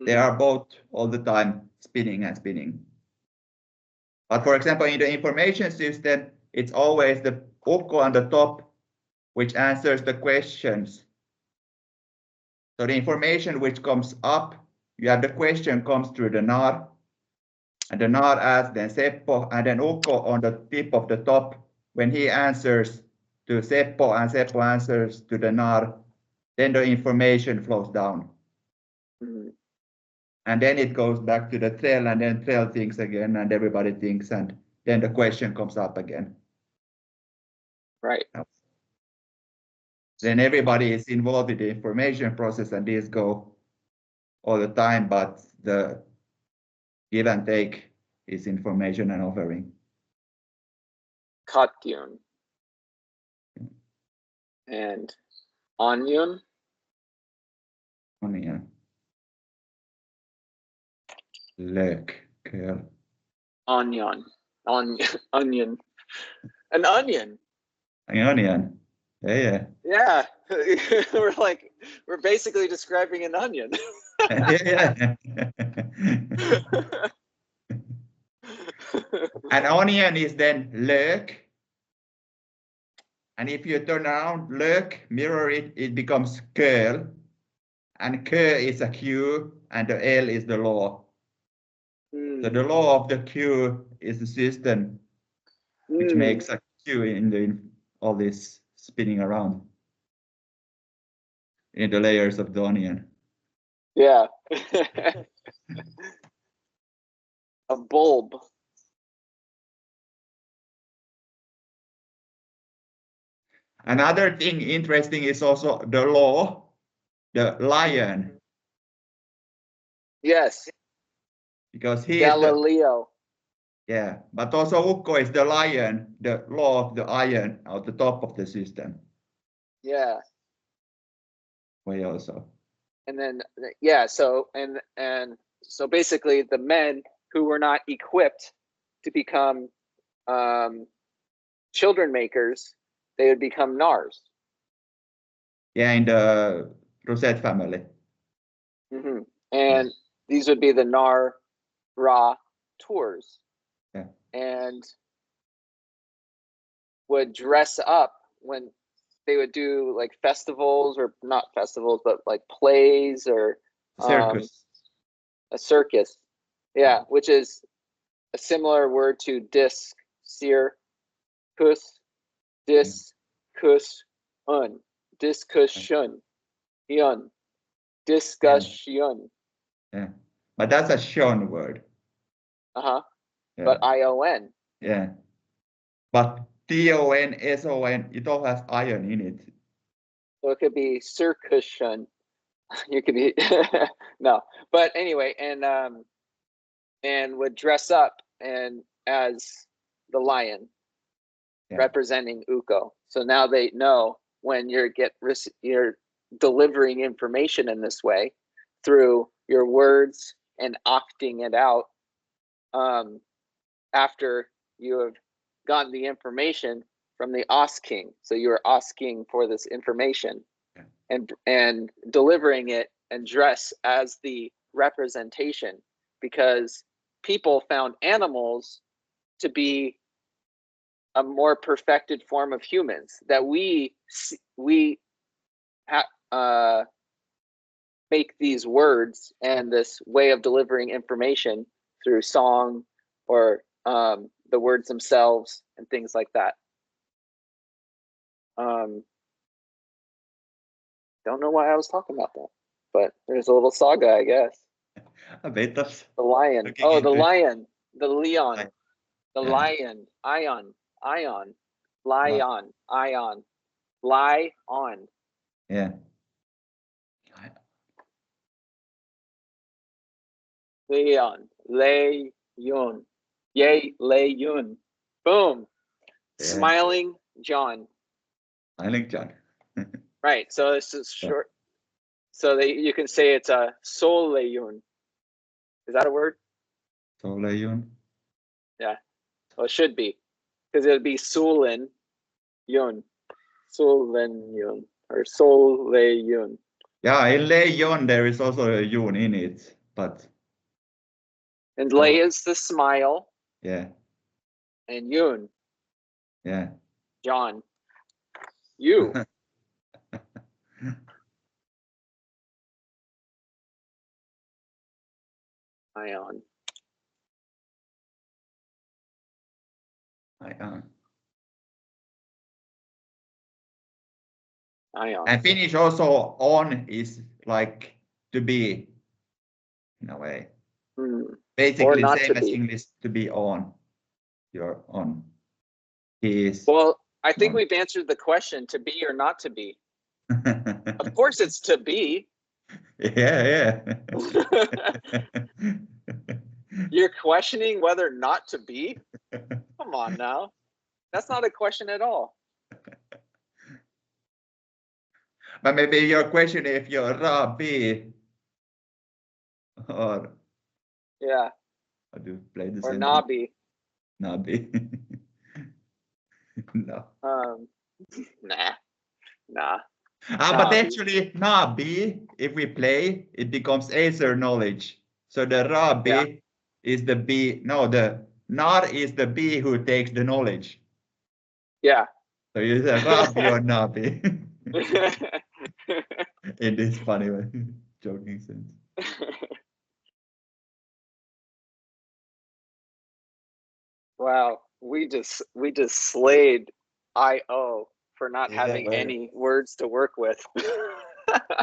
They are both all the time spinning and spinning. But for example, in the information system, it's always the ukko on the top which answers the questions. So the information which comes up, you have the question comes through the nar, and the nar asks then Seppo, and then ukko on the tip of the top. When he answers to Seppo and Seppo answers to the nar, then the information flows down. And then it goes back to the trail, and then trail thinks again, and everybody thinks, and then the question comes up again. Right. Then everybody is involved in the information process, and these go all the time, but the give and take is information and offering. Katkyun. And onion. Onion. Lök. Curl. Onion. Onion. An onion. An onion. Yeah. Yeah. we're basically describing an onion. Yeah. An onion is then lök. And if you turn around lök, mirror it, it becomes curl. And kö is a Q, and the L is the law. So the law of the Q is the system which makes a Q in all this spinning around in the layers of the onion. Yeah. A bulb. Another thing interesting is also the law, the lion. Yes. Because he Galileo. Yeah, but also ukko is the lion, the law of the iron at the top of the system. Yeah. Way also. And then yeah, so and so basically the men who were not equipped to become children makers, they would become nars. Yeah, in the Rosette family. And these would be the nar ra tours. Yeah. And would dress up when they would do like festivals, or not festivals, but like plays or Circus. A circus. Yeah, which is a similar word to disc, seer, kus, discussion, discussion, discussion. Yeah, but that's a Shon word. Yeah. But ION. Yeah, but TON, SON, it all has iron in it. So it could be circussion. You could be no, but anyway, and would dress up and as the lion, representing Ukko. So now they know when you're delivering information in this way through your words and octing it out. After you have gotten the information, from the asking. So you are asking for this information, Yeah. and delivering it and dress as the representation, because people found animals to be a more perfected form of humans, that we make these words and this way of delivering information through song or the words themselves and things like that. Don't know why I was talking about that, but there's a little saga, I guess. A bit of The lion. looking Oh, the into it. lion. The leon. The Yeah. lion. Ion. Lion. Ion. Lie on. Yeah. Leon. Lay yun. Yay, lay yun. Boom. Yeah. Smiling John. I like John. Right. So this is short. So you can say it's a soleyun. Is that a word? Soleyun. Yeah. Well, it should be, because it would be Solin Yun. Solin Yun. Or Soleyun. Yeah, in Lejon there is also a yun in it, but And lay is the smile. yeah. And Yun. Yeah. John. You. Ion. Ion. Ion. And Finnish also on is like to be in a way. Basically not same to as be. English to be on. You're on. He is. Well, I think on. we've answered the question, to be or not to be. Of course it's to be. Yeah. You're questioning whether not to be? Come on now. That's not a question at all. But maybe your question if you're Rabbi or Yeah. how do you play the Or sentence? Nabi. Nabi. No. Nah. But Nabi. actually, Nabi, if we play, it becomes Acer knowledge. So the Rabbi is the bee. No, the Nar is the bee who takes the knowledge. Yeah. So you say Rabbi or Nabi. In this funny way, joking sense. Wow, we just slayed IO for not having Yeah. any words to work with. That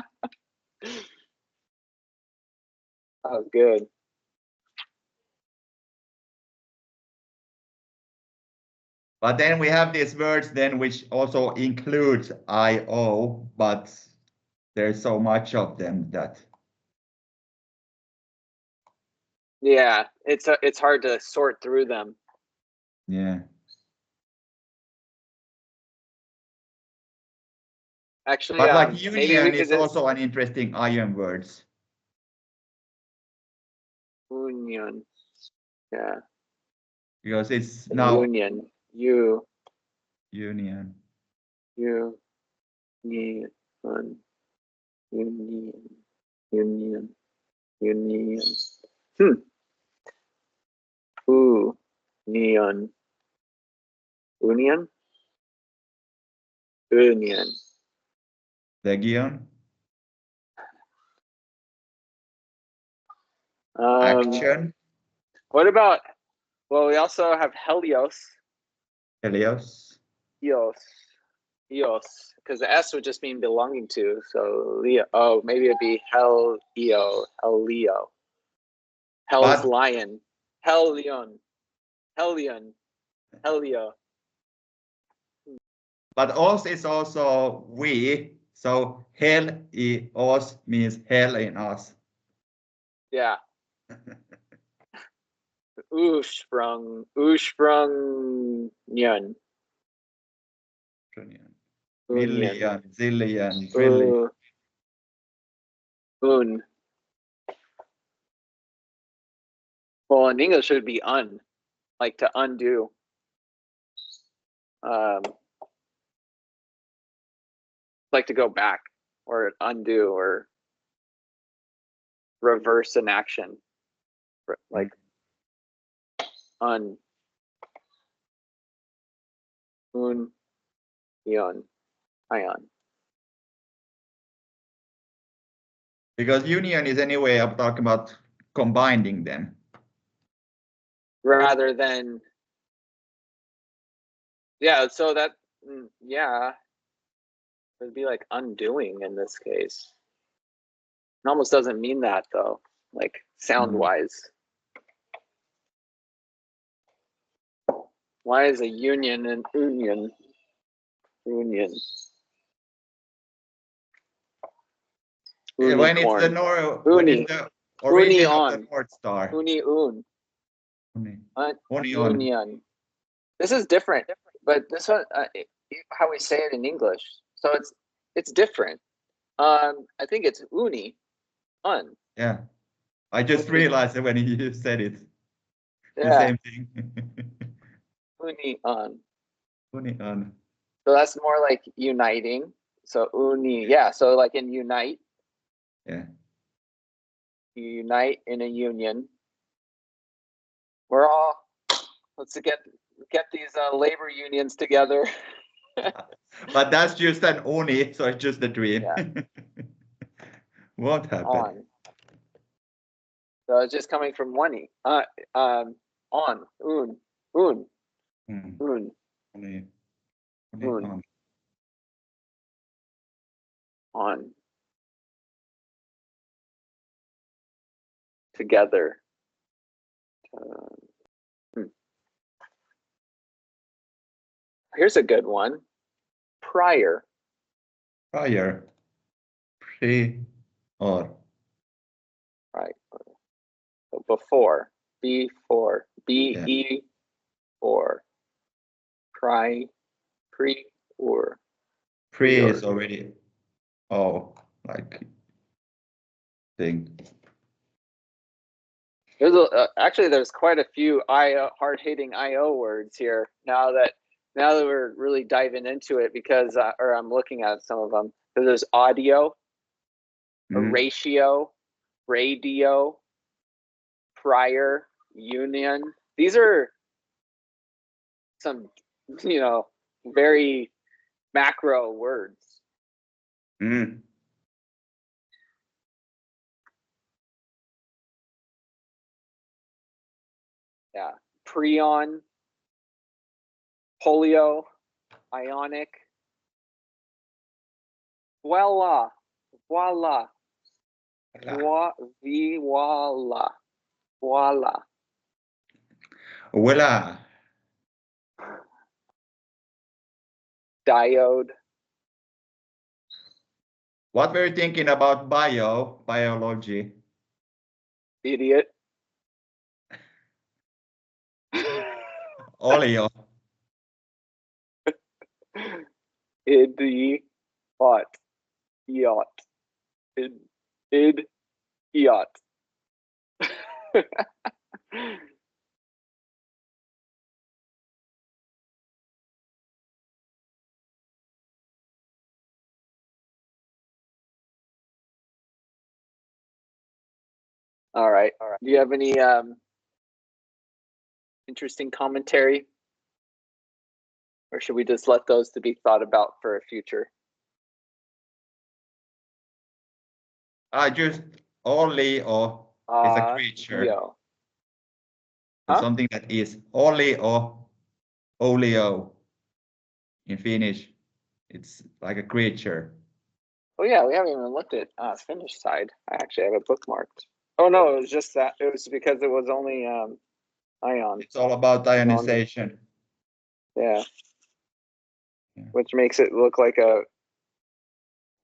was good. But then we have these words then which also includes IO, but there's so much of them that. Yeah, it's hard to sort through them. Yeah. Actually, But like maybe we union could is also an interesting iron words. union. Yeah. Because it's now Union. You. union. You. Union. Union. Union. Union. Ooh. Neon. Union. Union. Legion. Action. What about? Well, we also have Helios. Helios. Eos, because the S would just mean belonging to. So Leo. Oh, maybe it'd be Helio. Hell's lion. Helion. Helio. But os is also we. So hell os means hell in us. Yeah. Ursprung. Nyan. Million, zillion, trillion. Un. Well, in English it would be like to undo. like to go back or undo or reverse an action, like ion. Because union is any way of talking about combining them. Rather than, yeah, so that, yeah, it would be like undoing in this case. It almost doesn't mean that though, like sound wise. Why is a union an union? Union. When it's the when it's the origin of the North Star. Union. This is different, but this one, how we say it in English. So it's different. I think it's uni, un. Yeah, I just realized that when you said it, yeah. The same thing. Uni, un. Uni, un. So that's more like uniting. So uni, yeah. So like in unite. Yeah. You unite in a union. We're all, let's get these labor unions together. But that's just an uni, so it's just a dream. Yeah. What happened? On. So it's just coming from one. On. Un. Un. Un. Un. On. Together. Here's a good one. Prior. Prior. Pre or. Right. So before. Before. B-E or. Pre or. Pre is already. Oh, like thing. There's actually there's quite a few hard-hitting IO words here now that we're really diving into it because or I'm looking at some of them. So there's audio, ratio, radio, prior, union. These are some very macro words. Yeah, prion, polio, ionic. Voila. Voila. Voila. Voila. Voila. Diode. What were you thinking about biology? Idiot. Oleo. Idiot. Yacht. Yacht. All right. Do you have any interesting commentary? Or should we just let those to be thought about for a future? Just oleo is a creature. Yo. Something that is oleo in Finnish. It's like a creature. Oh yeah, we haven't even looked at Finnish side. I actually have it bookmarked. Oh no, it was just that. It was because it was only ion. It's all about ionization. Yeah. Which makes it look like a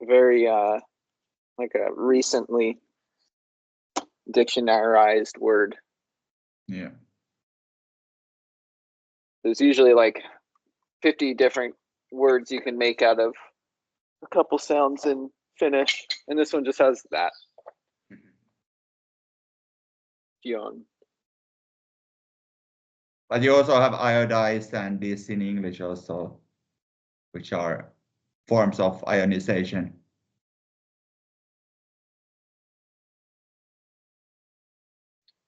very like a recently dictionarized word. Yeah. There's usually like 50 different words you can make out of a couple sounds in Finnish, and this one just has that. Johan. But you also have iodized and this in English also, which are forms of ionization.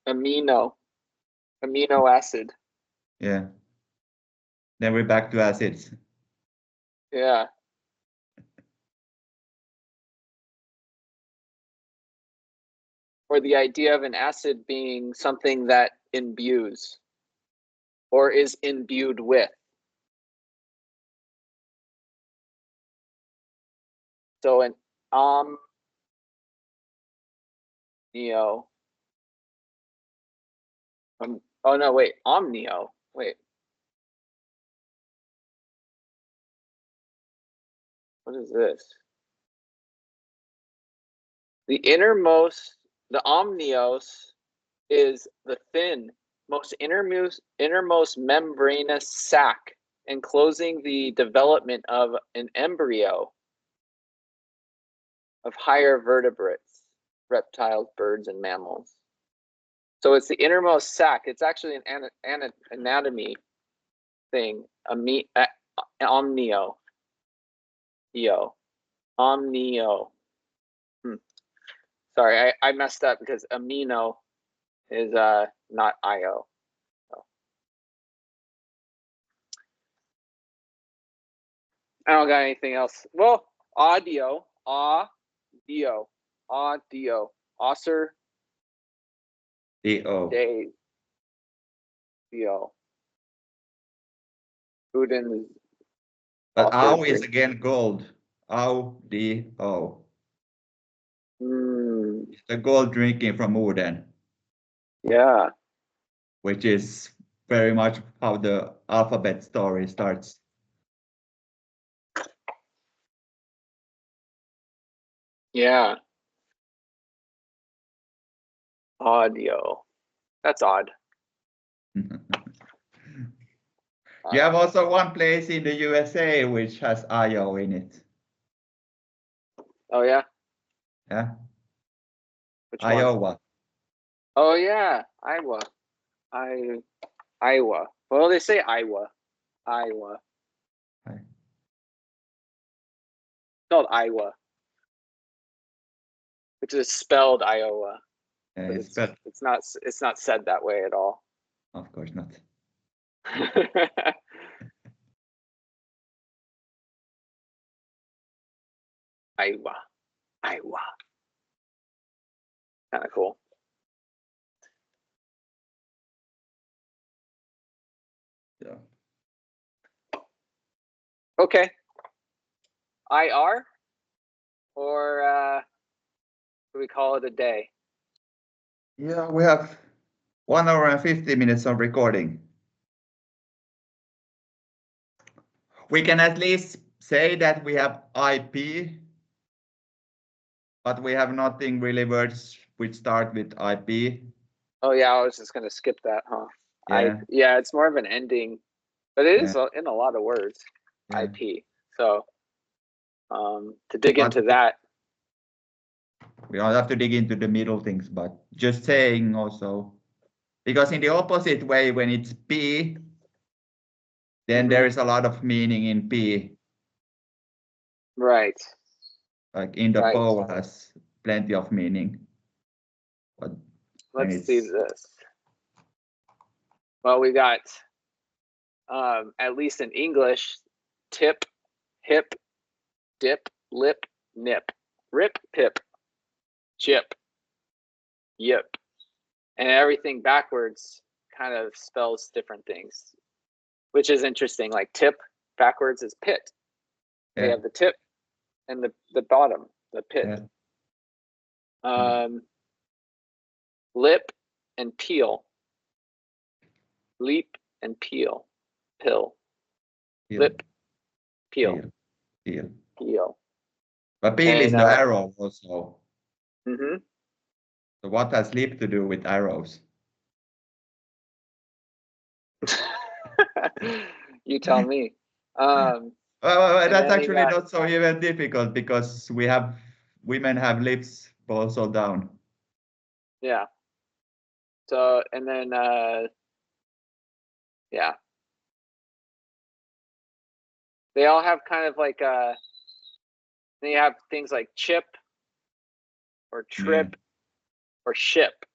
Amino acid. Yeah. Then we're back to acids. Yeah. Or the idea of an acid being something that imbues or is imbued with. So an omnio. Oh no, wait, omnio. Wait. What is this? The omnios is the thin, most innermost membranous sac enclosing the development of an embryo of higher vertebrates, reptiles, birds, and mammals. So it's the innermost sac. It's actually an anatomy thing. Omnio. Omnio. Sorry, I messed up because amino is not IO. So. I don't got anything else. Well, audio. Osser. D-O. Dio. Uden. But ow is again gold. Ow, D-O. It's the gold drinking from Uden. Yeah. Which is very much how the alphabet story starts. Yeah. Audio. That's odd. You have also one place in the USA which has IO in it. Oh yeah? Yeah. Which Iowa. one? Oh yeah, Iowa. Iowa. Well, they say Iowa. Iowa. It's called Iowa. Which is spelled Iowa. Yeah, it's not said that way at all. Of course not. Iowa. Kind of cool. Yeah. Okay. IR or do we call it a day? Yeah, we have 1 hour and 50 minutes of recording. We can at least say that we have IP, but we have nothing really words which start with IP. Oh yeah, I was just gonna skip that, huh? Yeah. Yeah, it's more of an ending, but it is in a lot of words. Yeah. IP. So to dig into that. We don't have to dig into the middle things, but just saying also, because in the opposite way, when it's P, then there is a lot of meaning in P. Right. Like in the pole has plenty of meaning. But let's see this. Well, we got at least in English, tip, hip, dip, lip, nip, rip, pip, chip, yip. And everything backwards kind of spells different things, which is interesting. Like tip backwards is pit. Yeah. They have the tip and the bottom, the pit. Yeah. Lip and peel. Leap and peel. Pill. Lip, peel. Peel. But peel is the arrow also. Mm-hmm. So what has leap to do with arrows? You tell me. Well, that's actually not so even difficult because women have lips also down. Yeah. So and then Yeah. They all have kind of like they have things like chip or trip or ship.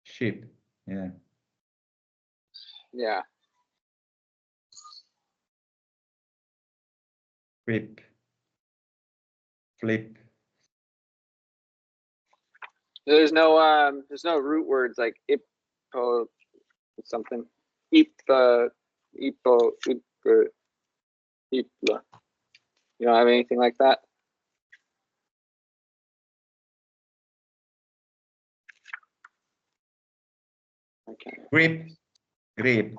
Ship. Yeah. Yeah. Grip. Flip. There's no root words like ippo something. Ippo, ippo, ippo, ipla. You don't have anything like that? Okay. Grip. Grip.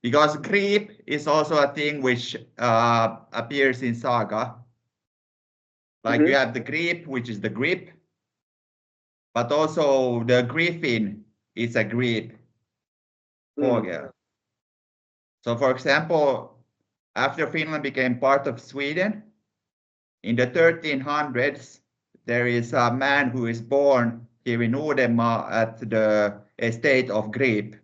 Because grip is also a thing which appears in saga. Like you have the grip, which is the grip, but also the griffin is a grip. So for example, after Finland became part of Sweden, in the 1300s, there is a man who is born here in Uudenmaa at the estate of Grip.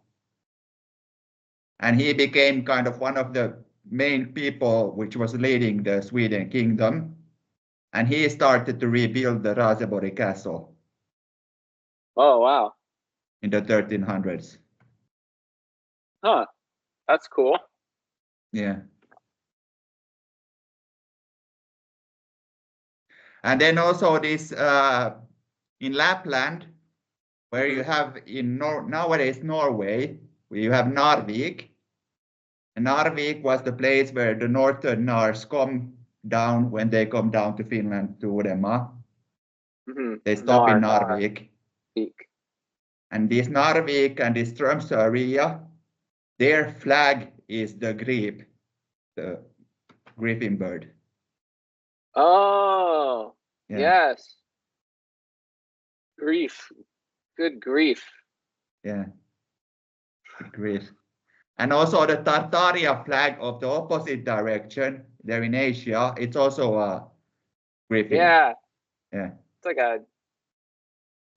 And he became kind of one of the main people which was leading the Sweden kingdom. And he started to rebuild the Raseborg castle. Oh, wow. In the 1300s. Huh. That's cool. Yeah. And then also this in Lapland, where you have in nowadays Norway, where you have Narvik. And Narvik was the place where the northern Norse come down when they come down to Finland, to Uudenmaa. They stop in Narvik. And this Narvik and this Tromsø area, their flag is the grip, the griffin bird. Oh, yeah. Yes. Grief. Good grief. Yeah. Good grief. And also the Tartaria flag of the opposite direction, there in Asia, it's also a griffin. Yeah. Yeah. It's like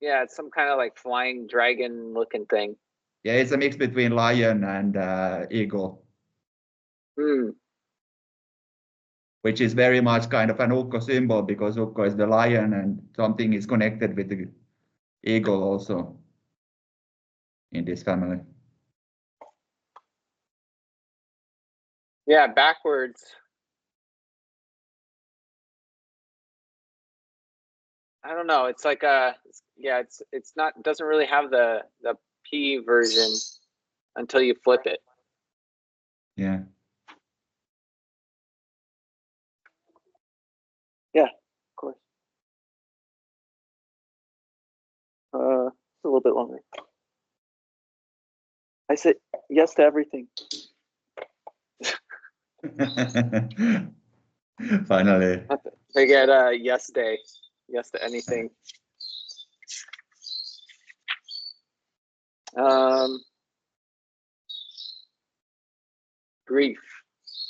it's some kind of like flying dragon looking thing. Yeah, it's a mix between lion and eagle. Which is very much kind of an Ukko symbol, because Ukko is the lion and something is connected with the eagle also in this family. Yeah, backwards. I don't know. It's like it's not, doesn't really have the P version until you flip it. Yeah. Yeah, of course. It's a little bit longer. I said yes to everything. Finally. I get yes day. Yes to anything. Grief.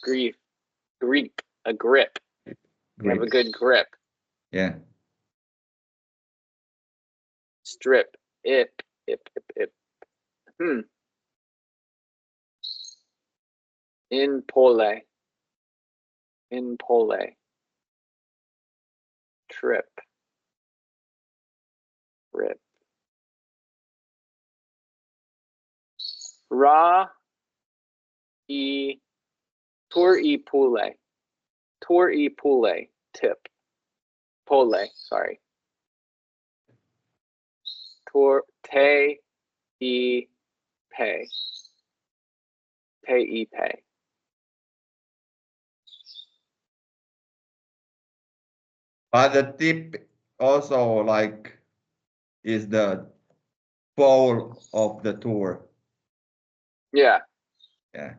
Grip. A grip. You have a good grip. Yeah. Strip. Ip. In pole. Trip. Rip. Ra. Tour e pule. Tip. Pole. Sorry. Tour te e pay. Te e pay. But the tip also like is the pole of the tour. Yeah. Yeah.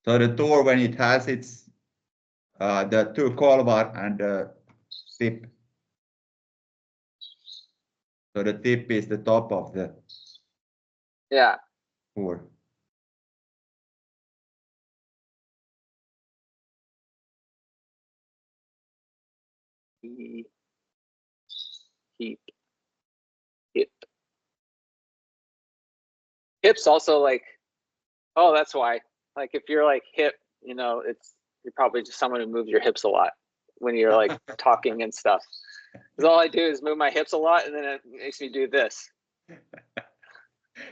So the tour, when it has its the two colvar and the tip. So the tip is the top of the tour. Heap. Hip. Hip's also like, oh, that's why. Like if you're like hip, you know, you're probably just someone who moves your hips a lot when you're like talking and stuff. Because all I do is move my hips a lot, and then it makes me do this.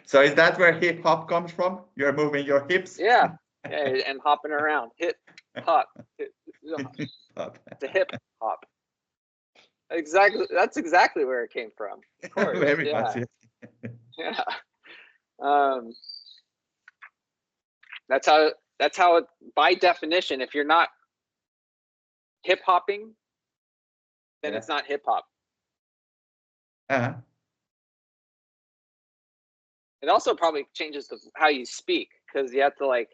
So is that where hip hop comes from? You're moving your hips? Yeah, and hopping around. Hip hop. It's a hip hop. Exactly. That's exactly where it came from. Of course. Very yeah. much. Yeah. That's how it, by definition, if you're not hip hopping, then it's not hip hop. It also probably changes how you speak, because you have to like,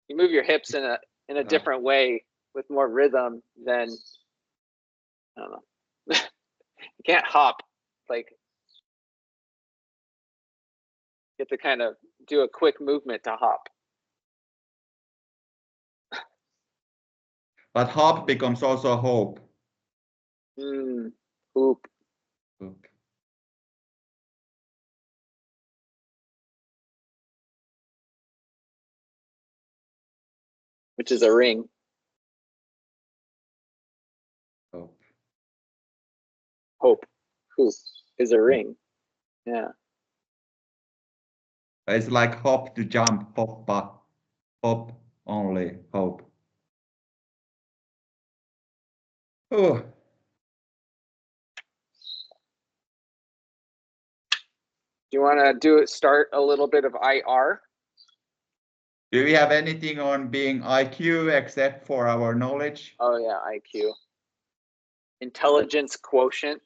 you move your hips in a different way with more rhythm than, I don't know. You can't hop, like you have to kind of do a quick movement to hop. But hop becomes also hope. Hoop. Which is a ring. Hope. Hoop is a ring. Yeah. It's like hop to jump, hoppa, hop only, hope. Oh. Do you want to start a little bit of IR? Do we have anything on being IQ except for our knowledge? Oh yeah, IQ. Intelligence quotient.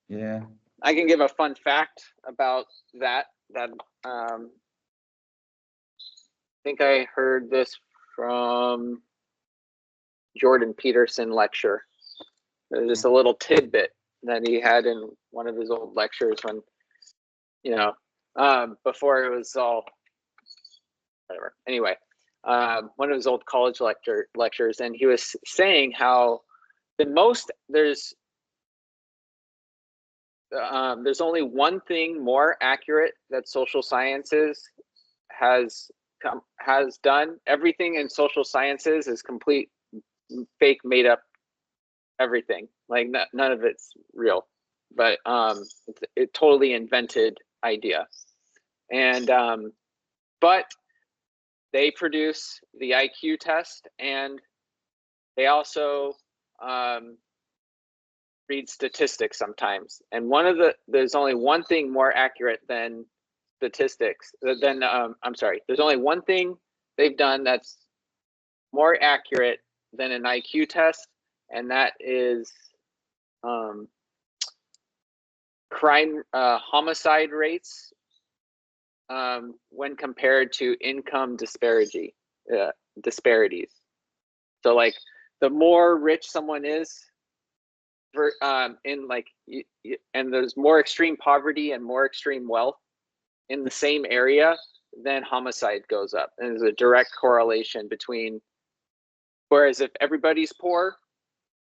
Yeah. I can give a fun fact about that. I think I heard this from Jordan Peterson lecture. There's just a little tidbit that he had in one of his old lectures when, you know, before it was all whatever. Anyway, one of his old college lectures, and he was saying how there's only one thing more accurate that social sciences has done. Everything in social sciences is complete fake, made up everything. Like none of it's real, but it's totally invented idea. And but they produce the IQ test, and they also read statistics sometimes. And there's only one thing more accurate than statistics. There's only one thing they've done that's more accurate than an IQ test, and that is homicide rates when compared to income disparities. So like the more rich someone is, and there's more extreme poverty and more extreme wealth in the same area, then homicide goes up. And there's a direct correlation between, whereas if everybody's poor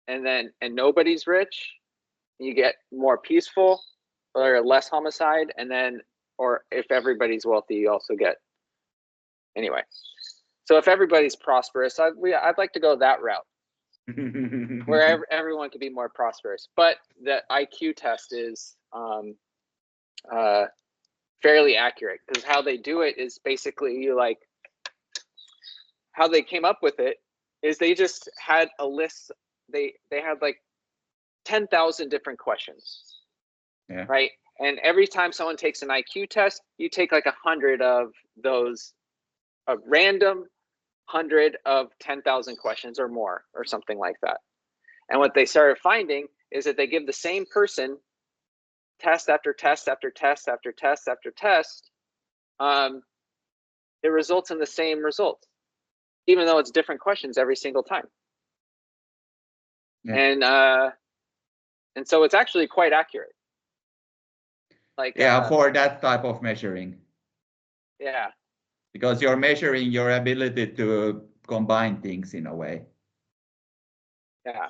and nobody's rich, you get more peaceful or less homicide, and then, or if everybody's wealthy, you also get, anyway. So if everybody's prosperous, I'd like to go that route, where everyone could be more prosperous. But the IQ test is fairly accurate, because how they do it is basically like, how they came up with it is they just had a list. They had like 10,000 different questions, right? And every time someone takes an IQ test, you take like 100 of those, a random 100 of 10,000 questions or more, or something like that. And what they started finding is that they give the same person test after test after test after test after test, it results in the same result, even though it's different questions every single time. Yeah. And so it's actually quite accurate. Like for that type of measuring. Yeah. Because you're measuring your ability to combine things in a way. Yeah.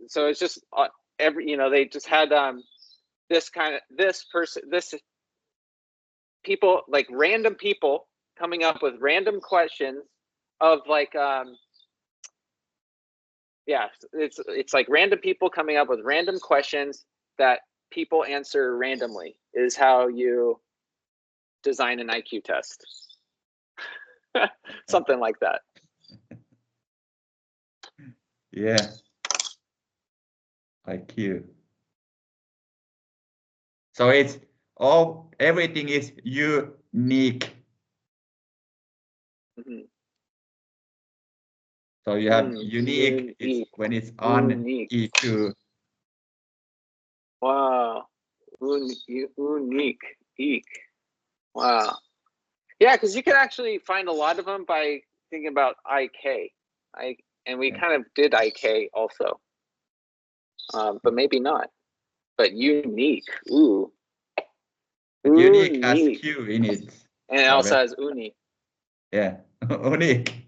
so it's just they just had this people, like random people coming up with random questions of like it's like random people coming up with random questions that people answer randomly is how you design an IQ test. Something like that. Yeah. IQ. So it's everything is unique. Mm-hmm. So you have unique, it's when it's unequal. Wow. Unique. Wow. Yeah, because you can actually find a lot of them by thinking about IK. And we kind of did IK also. But maybe not. But unique. Ooh. Unique has Q in it. And it also has uni. Yeah, unique.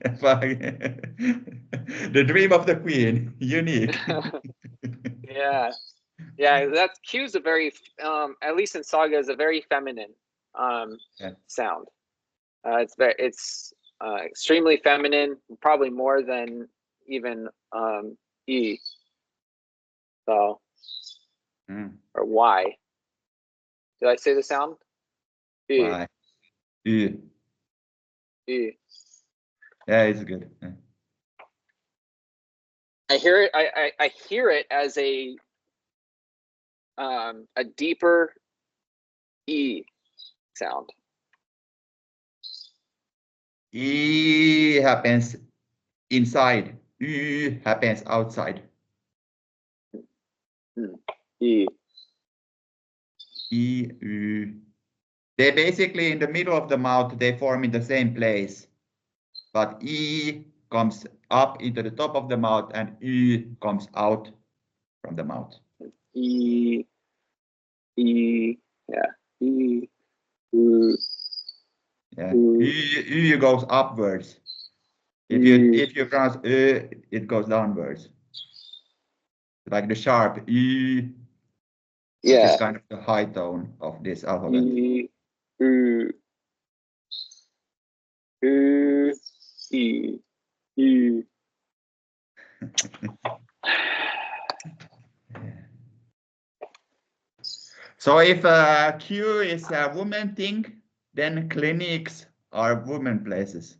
The dream of the queen, unique. Yeah, that's Q is a very, at least in Saga, is a very feminine sound. It's extremely feminine, probably more than even E. So, or Y. Did I say the sound? E. Y. E. E. Yeah, it's good. Yeah. I hear it. I hear it as a deeper E sound. E happens inside. U happens outside. E. E, U. They're basically in the middle of the mouth. They form in the same place, but E comes up into the top of the mouth, and U comes out from the mouth. E. E. Yeah. E. U. Yeah. U goes upwards. If you pronounce it goes downwards. Like the sharp U. Yeah. Which is kind of the high tone of this alphabet. E. U. U. E. E. So if Q is a woman thing, then clinics are women places.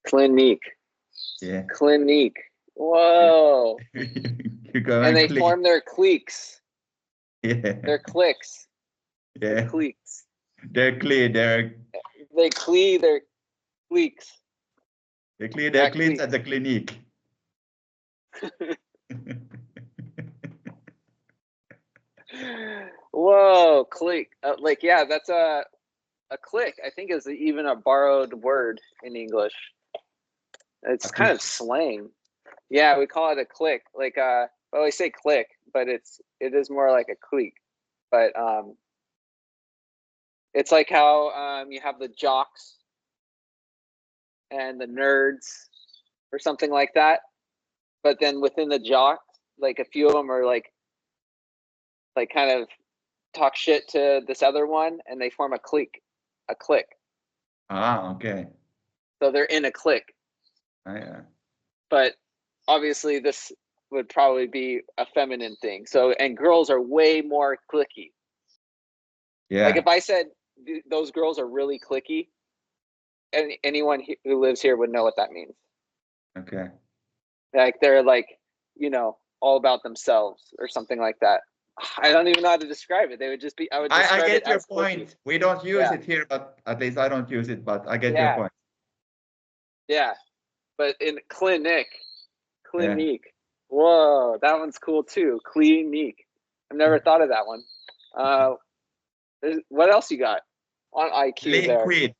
Clinique. Yeah. Clinique. Whoa. You go and they click. form their cliques. Yeah. Their cliques. Yeah. Their cliques. They're clear. They clee their cliques. They clear their cliques at the clinic. Whoa, clique. Like, yeah, that's a clique. I think is even a borrowed word in English. It's kind of slang. Yeah, we call it a clique. Like, well, we say clique, but it is more like a clique. But it's like how you have the jocks and the nerds or something like that. But then within the jocks, like a few of them are like kind of talk shit to this other one, and they form a clique. Ah, okay. So they're in a clique. Yeah. But obviously this would probably be a feminine thing. So, and girls are way more cliquey. Yeah. Like if I said those girls are really cliquey, anyone who lives here would know what that means. Okay. Like they're like, all about themselves or something like that. I don't even know how to describe it. They would just be. I would describe I it get your as point. cliquey. We don't use it here, but at least I don't use it. But I get your point. Yeah, but in clinique. Yeah. Whoa, that one's cool too. Clinique. I've never thought of that one. What else you got on IQ there? Liquid.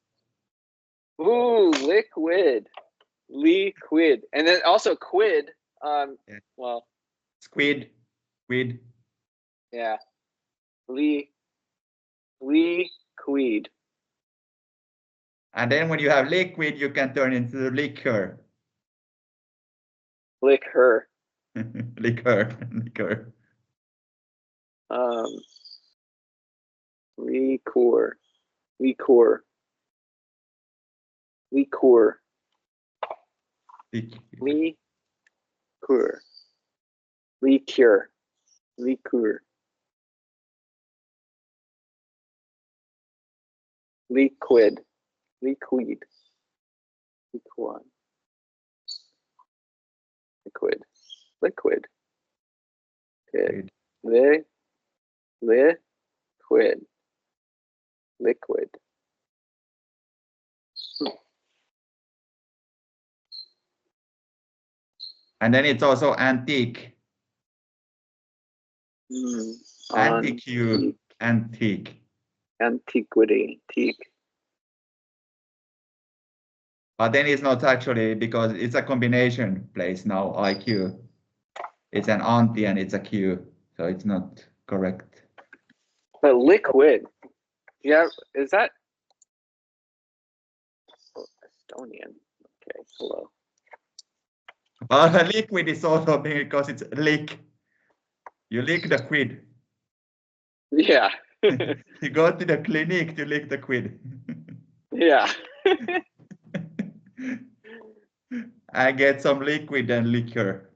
Ooh, liquid. And then also quid. Well, Squid. Quid. Yeah. Liquid. And then when you have liquid, you can turn into liquor. Liquor. Liquor. Liqueur. Liqueur. Liquid. Liquid. Liquid. Liquid. Liquid. Liquid. Liquid. Liquid. And then it's also antique. Antique. Antique. Antiquity. Antique. But then it's not actually, because it's a combination place now, IQ. It's an anti and it's a Q, so it's not correct. But liquid. Yeah, is that Estonian? Okay, hello. Liquid is also because it's lick. You lick the quid. Yeah. You go to the clinic to lick the quid. Yeah. I get some liquid and liquor.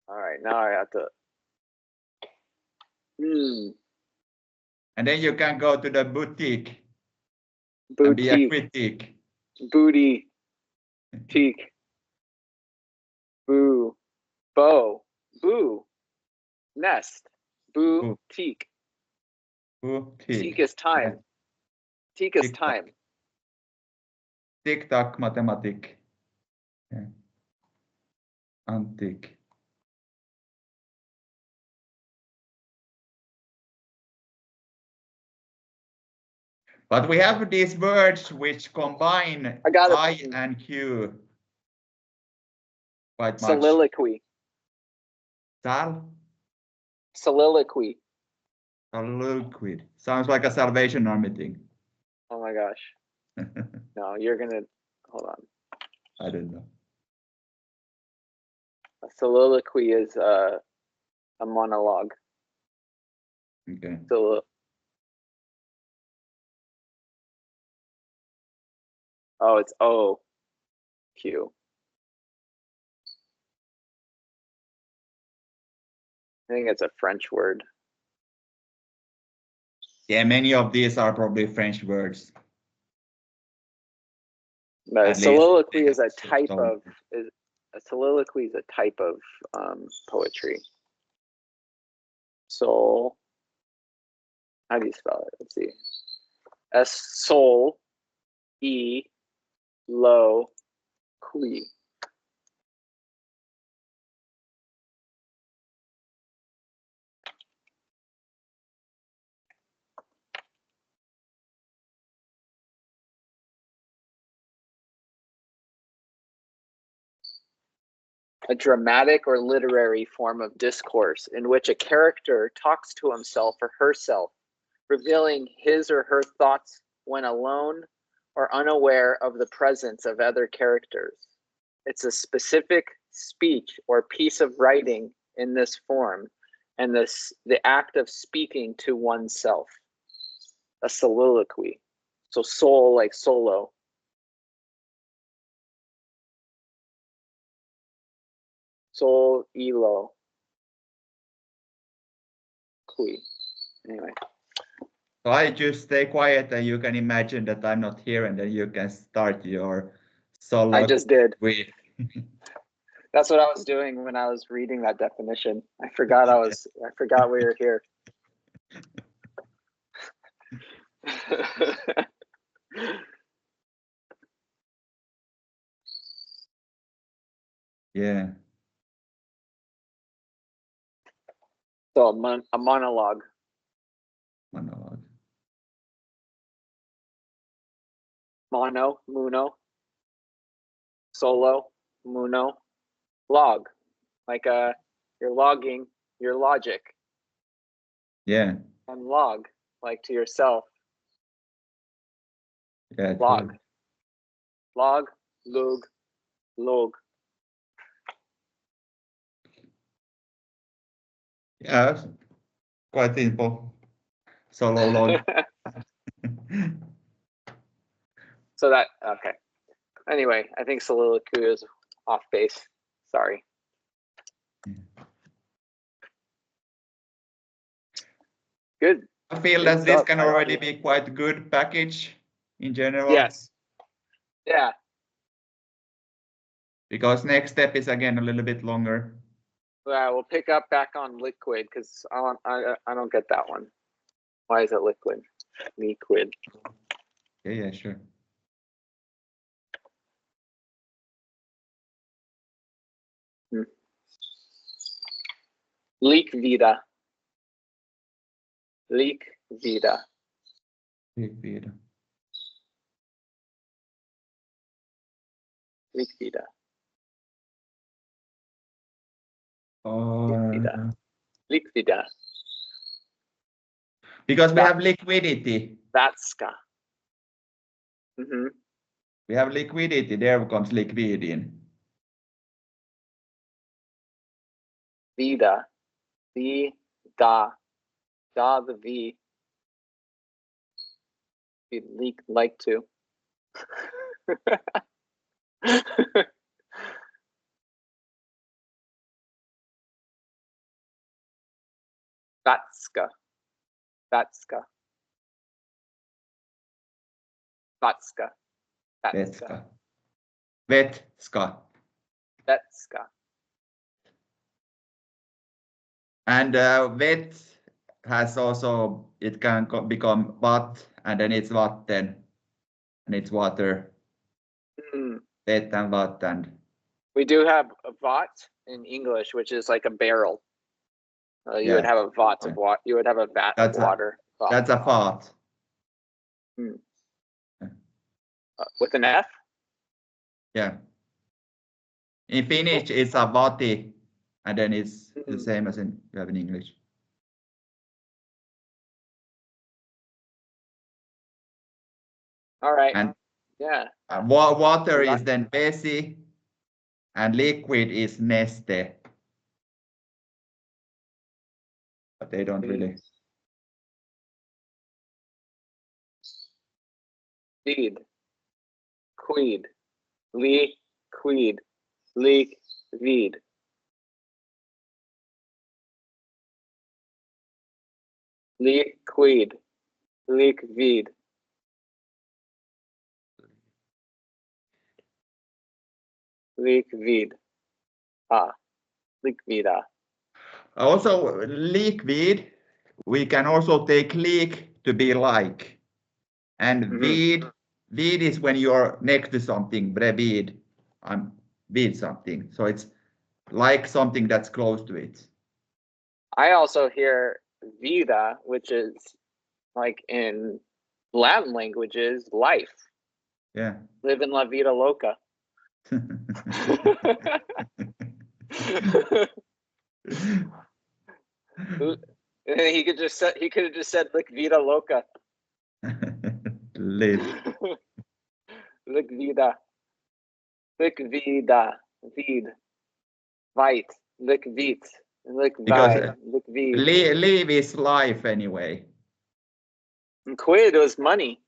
All right, now I have to. And then you can go to the boutique. Boutique. And be a critic. Booty. Teak. Boo. Bow. Boo. Nest. Boutique. Teak is time. Teak is time. Tick-tock mathematic. Yeah. Antique. But we have these words which combine I and Q quite much. Soliloquy. Soliloquy. Soliloquy. Sounds like a Salvation Army thing. Oh my gosh. No, you're gonna hold on. I don't know. A soliloquy is a monologue. Okay. Oh, it's O-Q. I think it's a French word. Yeah, many of these are probably French words. But soliloquy is a type of poetry. Soul. How do you spell it? Let's see. Soul. E. Lo. Qui. A dramatic or literary form of discourse in which a character talks to himself or herself, revealing his or her thoughts when alone or unaware of the presence of other characters. It's a specific speech or piece of writing in this form, and the act of speaking to oneself. A soliloquy. So soul like solo. Sol, ilo. Qui. Anyway. So I just stay quiet and you can imagine that I'm not here, and then you can start your solo. I just did. That's what I was doing when I was reading that definition. I forgot we were here. Yeah. So a monologue. Monologue. Mono, muno. Solo, muno. Log. Like you're logging your logic. Yeah. And log, like to yourself. Yeah, Log. true. Log, log, log. Yeah, it's quite simple. Solo log. So that, okay. Anyway, I think soliloquy is off base. Sorry. Good. I feel Good that this stuff. can I like already it. be quite a good package in general. Yes. Yeah. Because next step is again a little bit longer. We'll pick up back on liquid because I don't get that one. Why is it liquid? Liquid. Yeah, sure. Leak vida. Leak vida. Big video. Leak vida. Or Leak vida. because we have liquidity. Vatska. Mm-hmm. We have liquidity, there comes liquid in. Vida. Da. Da the V. You'd leak like to. Vatska. Vatska. Vatska. Vetska. Vetska. Vetska. And vet has also, it can become vat, and then it's vatten, and it's water. Vet and vat, and we do have a vat in English, which is like a barrel. You would have a vat of water. You would have a vat of water. That's a fart. With an F? Yeah. In Finnish, it's a vati, and then it's the same as you have in English. All right. And yeah. Water is then vesi, and liquid is neste. But they don't really. Feed. Quid. Liquid. Liquid. Liquid. Liquid. Liquid. Liquida. Also, liquid, we can also take leak to be like. And vid is when you're next to something, brevid, with something. So it's like something that's close to it. I also hear vida, which is like in Latin languages, life. Yeah. Live in la vida loca. He could have just said lick vida loca. Live. Lick vida. Lick vida. Vid. Vite. Lick vit. Lick vi. Lick vid. Live is life anyway. And quid was money.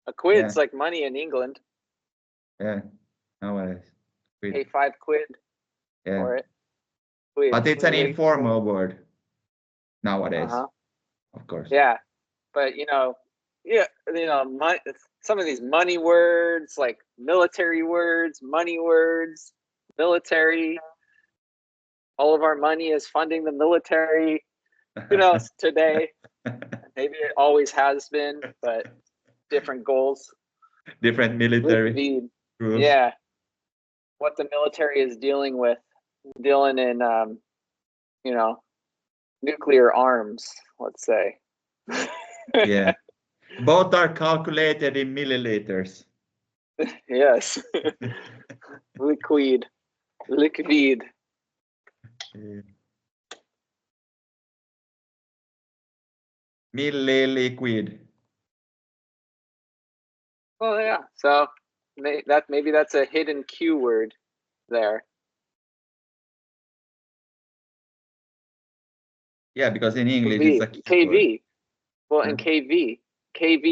A quid's like money in England. Yeah. Nowadays. Pay 5 quid for it. Quid. But it's an informal word nowadays. Of course. Yeah. But some of these money words, like military words, money words, military. All of our money is funding the military. Today. Maybe it always has been, but different goals. Different military rules. Yeah. What the military is dealing in, nuclear arms, let's say. Yeah. Both are calculated in milliliters. Yes. Liquid. Milliliquid. Well, yeah. So maybe that's a hidden Q word there. Yeah, because in English it's a keyword. KV. Well, in KV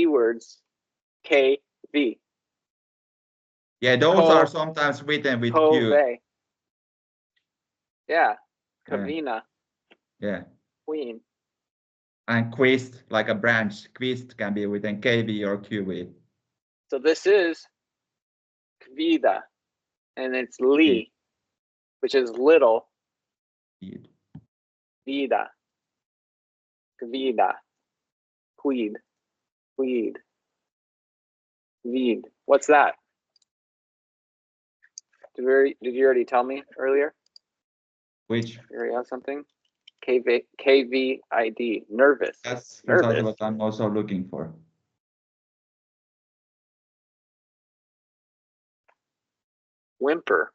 words, KV. Yeah, those are sometimes written with Q. Yeah, Kavina. Yeah. Queen. And quist, like a branch, quist can be written KV or QV. So this is kvida, and it's li, which is little. Vida. Kvida. Queed. Queed. Veed. What's that? Did you already tell me earlier? Which? You already have something? KVID. Nervous. That's nervous. precisely what I'm also looking for. Whimper.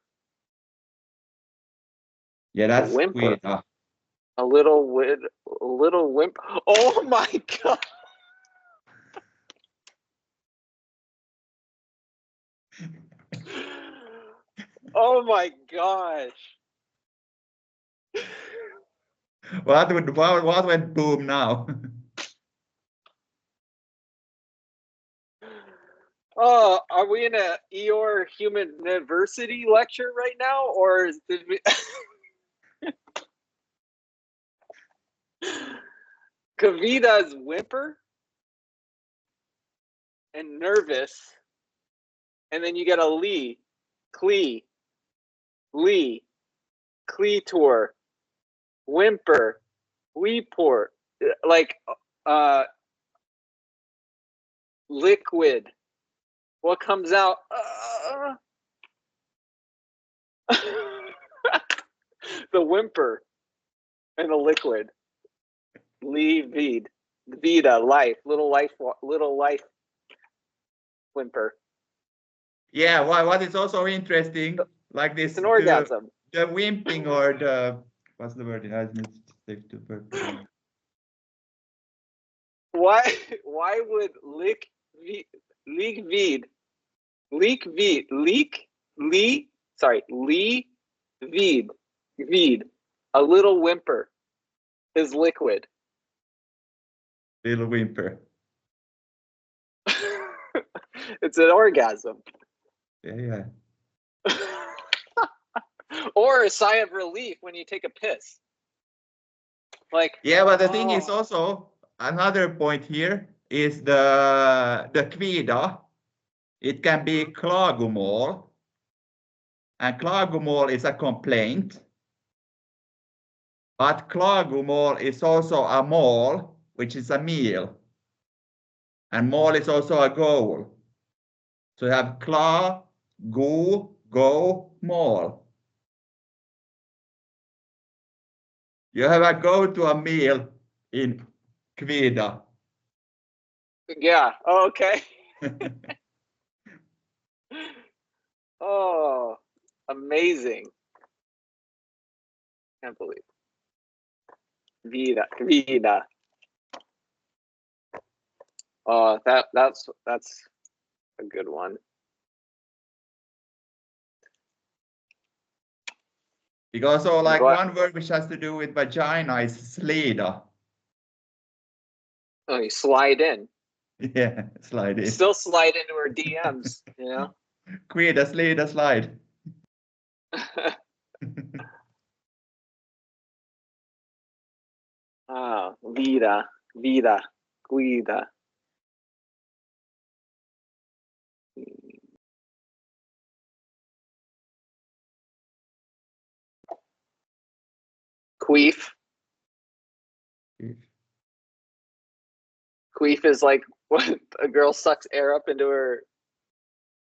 Yeah, that's whimper. Queen. A little whimper. Oh my god! Oh my gosh! What went boom now? Oh, are we in a Eeyore Human University lecture right now, or did we? Kavita's whimper and nervous, and then you get a Lee, Clee, Cleator, whimper, weeport, like liquid. What comes out? The whimper and the liquid. Vid, Vida, life, little life whimper. Yeah, what is also interesting, like this, it's an orgasm. The whimping or the, what's the word? Why would Vid, a little whimper is liquid. Little whimper. It's an orgasm. Yeah. Or a sigh of relief when you take a piss. Like, yeah, but the thing is also another point here is the kvida. It can be klagomål, and klagomål is a complaint. But klagomål is also a mål, which is a meal. And mål is also a goal. So you have kla, go, mål. You have a go to a meal in kvida. Yeah, okay. Oh, amazing. Can't believe it. Vida. Oh, that's a good one. Because so like one word which has to do with vagina is slida. Oh, you slide in. Yeah, slide in. Still slide into her DMs, you know? Kvida, slida, slide. Vida, guida. Queef. Queef is like when a girl sucks air up into her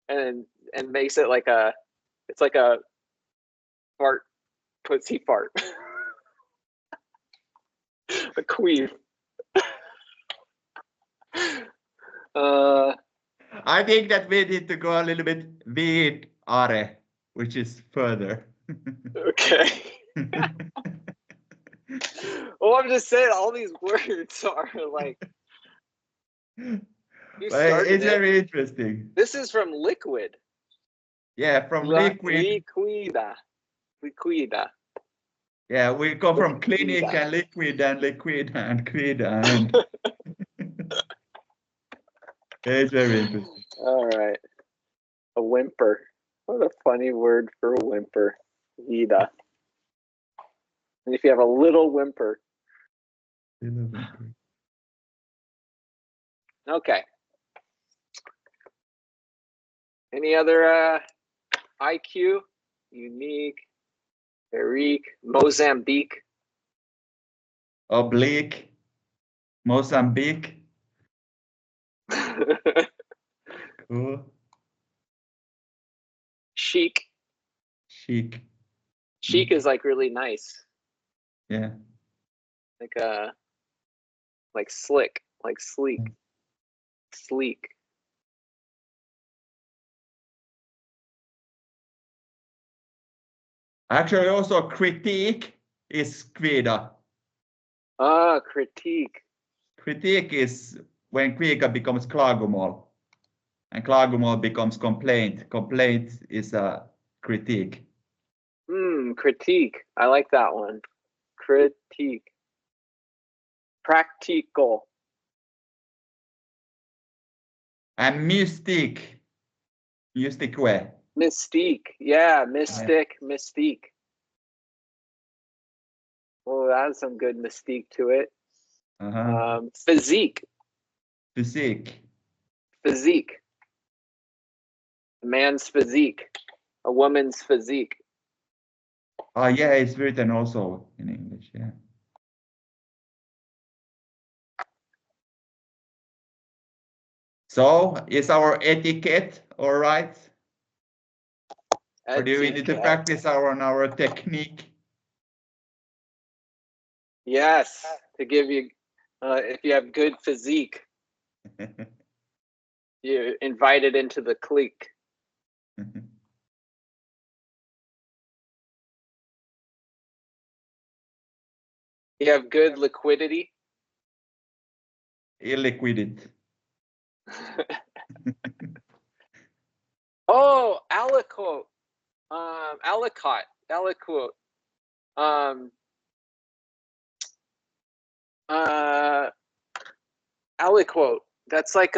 and makes it like it's like a fart, pussy fart. A queef. I think that we need to go a little bit vid are, which is further. Okay. Well, I'm just saying all these words are like. You But started it's it. very interesting. This is from liquid. Yeah, from liquid. Liquida. Yeah, we go from clinic Liquida. and liquid and liquid and quid and it's very interesting. All right. A whimper. What a funny word for a whimper. Vida. And if you have a little whimper. Okay. Any other IQ? Unique. Eric. Mozambique. Oblique. Mozambique. Cool. Chic. Chic. Chic is like really nice. Yeah. Like slick, like sleek. Sleek. Actually, also critique is quida. Critique. Critique is when kvika becomes klagomål, and klagomål becomes complaint. Complaint is a critique. Critique. I like that one. Critique. Practical. And mystique. Mystique. Mystique. Yeah, mystique. Oh, that has some good mystique to it. Physique. Physique. Physique. A man's physique. A woman's physique. Yeah, it's written also in English, yeah. So, is our etiquette all right? Or do we need to practice our technique? Yes, to give you, if you have good physique, you're invited into the clique. You have good liquidity. Illiquidity. Oh, aliquote. Aliquot. Aliquote. Aliquote. That's like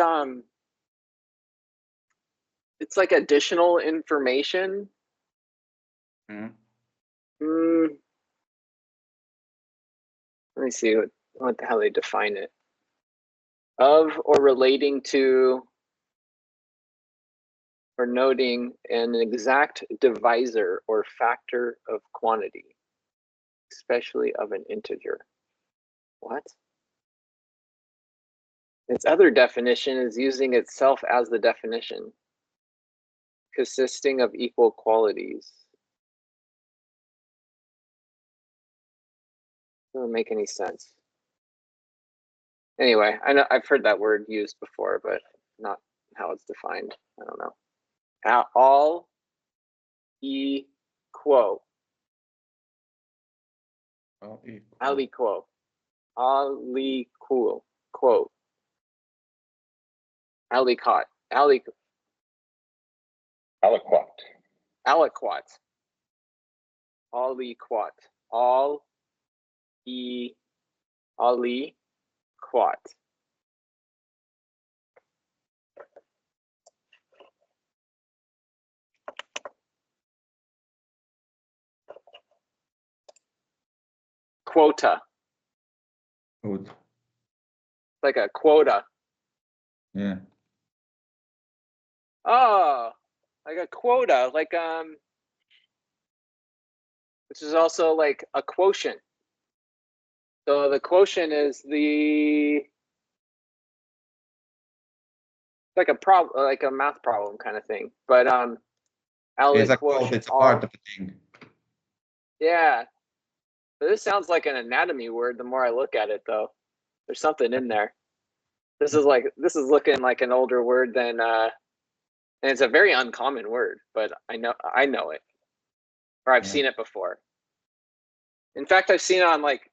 it's like additional information. Let me see what the hell they define it. Of or relating to or noting an exact divisor or factor of quantity, especially of an integer. What? Its other definition is using itself as the definition, consisting of equal qualities. Doesn't make any sense. Anyway, I know I've heard that word used before, but not how it's defined. I don't know. All equal. Aliquo. Aliquo. Quote. Alicot. Aliquot. Aliquot. Aliquot. All e aliquot. Quota. Good. Like a quota. Yeah. Oh, like a quota, like which is also like a quotient. So the quotient is like a math problem kind of thing. But It's a quote, it's a part of the thing. Yeah. But this sounds like an anatomy word the more I look at it though. There's something in there. This is looking like an older word than and it's a very uncommon word, but I know it. Or I've seen it before. In fact, I've seen it on like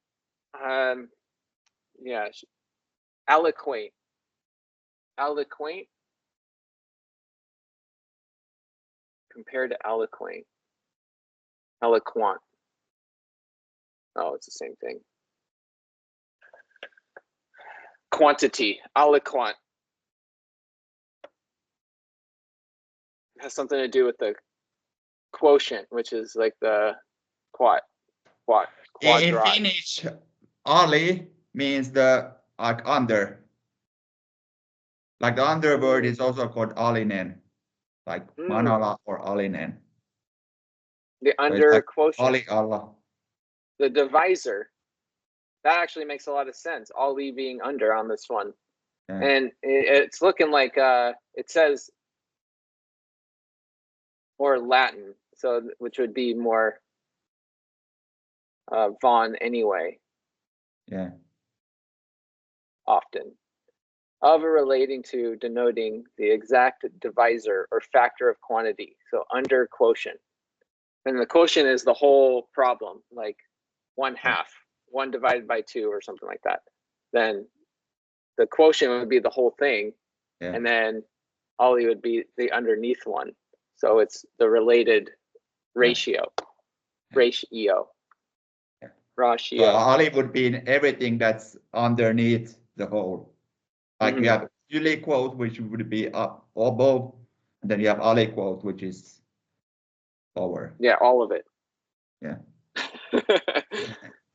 aliquate. Aliquaint compared to aliquaint. Eloquent. Oh, it's the same thing. Quantity. Aliquant. It has something to do with the quotient, which is like the quad. In Finnish, ali means the like under. Like the under word is also called alinen, like manala or alinen. The So under like quotient. ali alla. The divisor. That actually makes a lot of sense. Ali being under on this one. Yeah. And it's looking like it says more Latin, so which would be more von anyway. Yeah. Often. Of or relating to, denoting the exact divisor or factor of quantity. So under quotient. And the quotient is the whole problem, like 1/2, 1 divided by 2 or something like that. Then the quotient would be the whole thing. Yeah. And then ali would be the underneath one. So it's the related ratio. Ratio. Yeah. Ratio. So ali would be in everything that's underneath the whole. Like you have yli quote, which would be up above, and then you have ali quote, which is lower. Yeah, all of it. Yeah.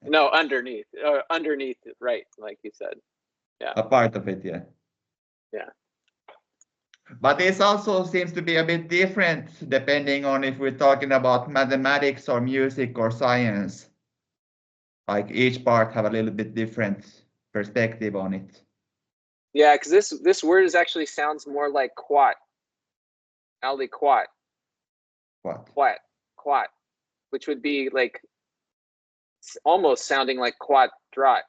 No, underneath. Underneath, right, like you said. Yeah. A part of it, yeah. Yeah. But this also seems to be a bit different depending on if we're talking about mathematics or music or science. Like each part have a little bit different perspective on it. Yeah, because this word is actually sounds more like quat. Aliquat. What? Quat. Which would be like almost sounding like quadrat.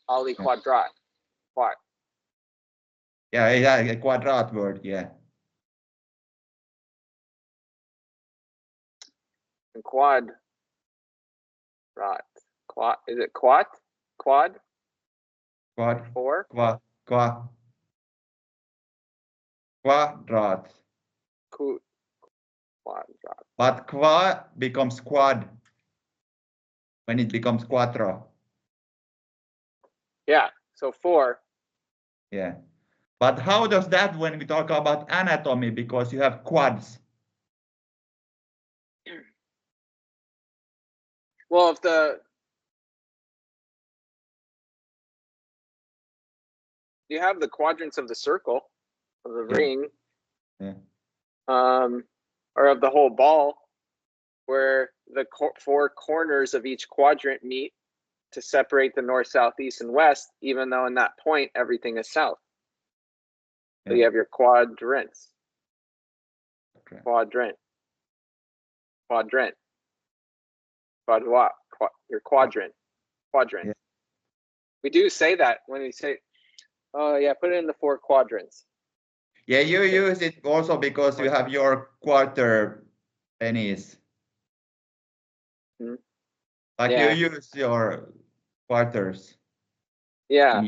Ali quadrat. Quat. Yeah, a quadrat word, yeah. And quad. Quad. Is it quat? Quad? Quad. 4? Quadrat. Quadrat. But qua becomes quad when it becomes quattro. Yeah, so 4. Yeah. But how does that when we talk about anatomy, because you have quads? Well, if you have the quadrants of the circle, of the ring, or of the whole ball, where the 4 corners of each quadrant meet to separate the north, south, east, and west, even though in that point everything is south. So you have your quadrants. Quadrant. Your quadrant. Yeah. We do say that when we say, oh yeah, put it in the 4 quadrants. Yeah, you use it also because you have your quarter pennies. Like you use your quarters. Yeah.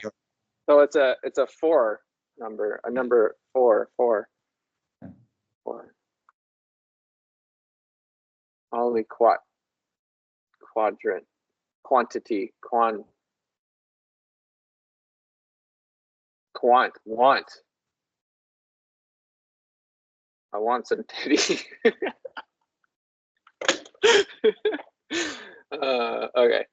So it's a 4 number, a number 4. Only quadrant, quantity, want. I want some titty. Okay.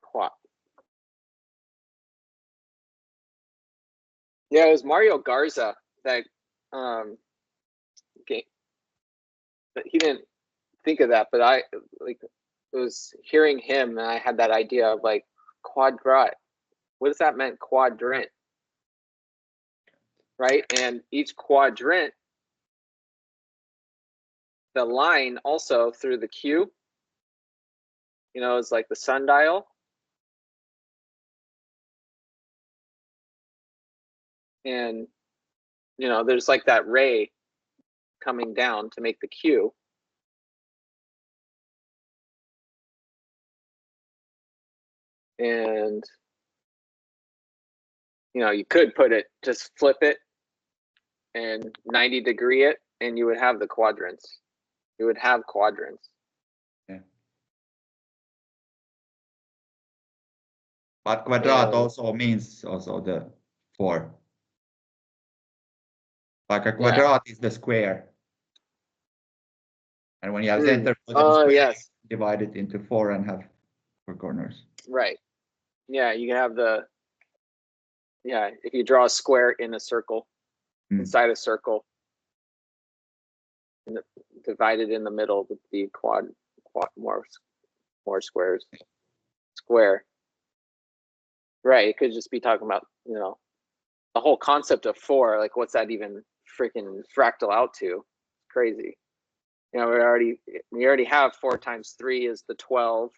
Quat. Yeah, it was Mario Garza that he didn't think of that, but I like was hearing him and I had that idea of like quadrat. What does that mean? Quadrant. Right? And each quadrant, the line also through the Q, is like the sundial. And there's like that ray coming down to make the Q. And you could put it, just flip it and 90 degree it, and you would have the quadrants. You would have quadrants. Yeah. But quadrat also means also the 4. Like a quadrat is the square. And when you have center for the square, yes. divide it into 4 and have 4 corners. Right. Yeah, you can have if you draw a square in a circle, inside a circle, and divided in the middle would be quad more squares. Square. Right. It could just be talking about, the whole concept of 4, like what's that even freaking fractal out to? Crazy. We already have 4 times 3 is the 12.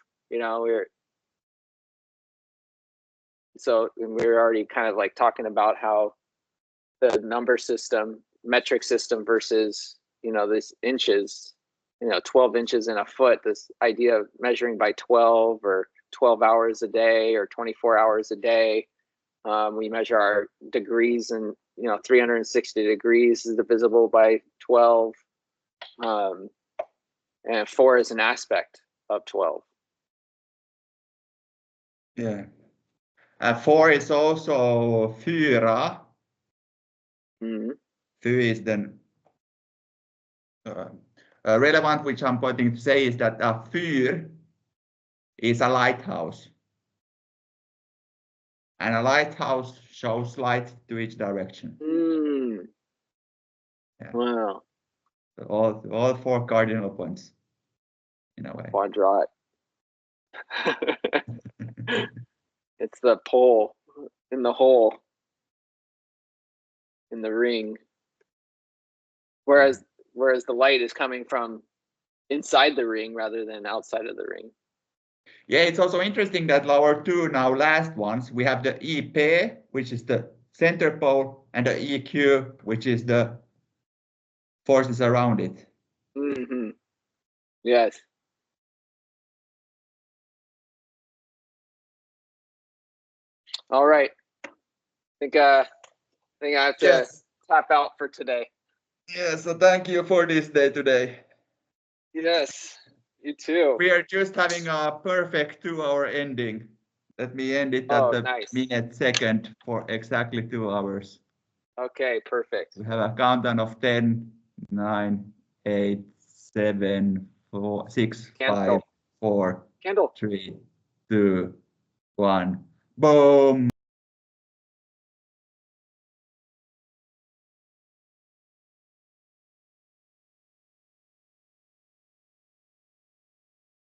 So we're already kind of like talking about how the number system, metric system versus, this inches, 12 inches in a foot, this idea of measuring by 12 or 12 hours a day or 24 hours a day. We measure our degrees, and 360 degrees is divisible by 12. And 4 is an aspect of 12. Yeah. 4 is also 4. Mm-hmm. 4 is then relevant, which I'm pointing to say is that a fyr is a lighthouse. And a lighthouse shows light to each direction. Yeah. Wow. So all 4 cardinal points in a way. Quadrat. It's the pole in the hole in the ring. Whereas the light is coming from inside the ring rather than outside of the ring. Yeah, it's also interesting that our 2 now last ones, we have the EP, which is the center pole, and the EQ, which is the forces around it. Mm-hmm. Yes. All right. I think I have to tap out for today. Yeah, so thank you for this day today. Yes, you too. We are just having a perfect 2-hour ending. Let me end it at the minute second for exactly 2 hours. Okay, perfect. We have a countdown of 10, 9, 8, 7, 6, 5, 4, 3, 2, 1. Boom!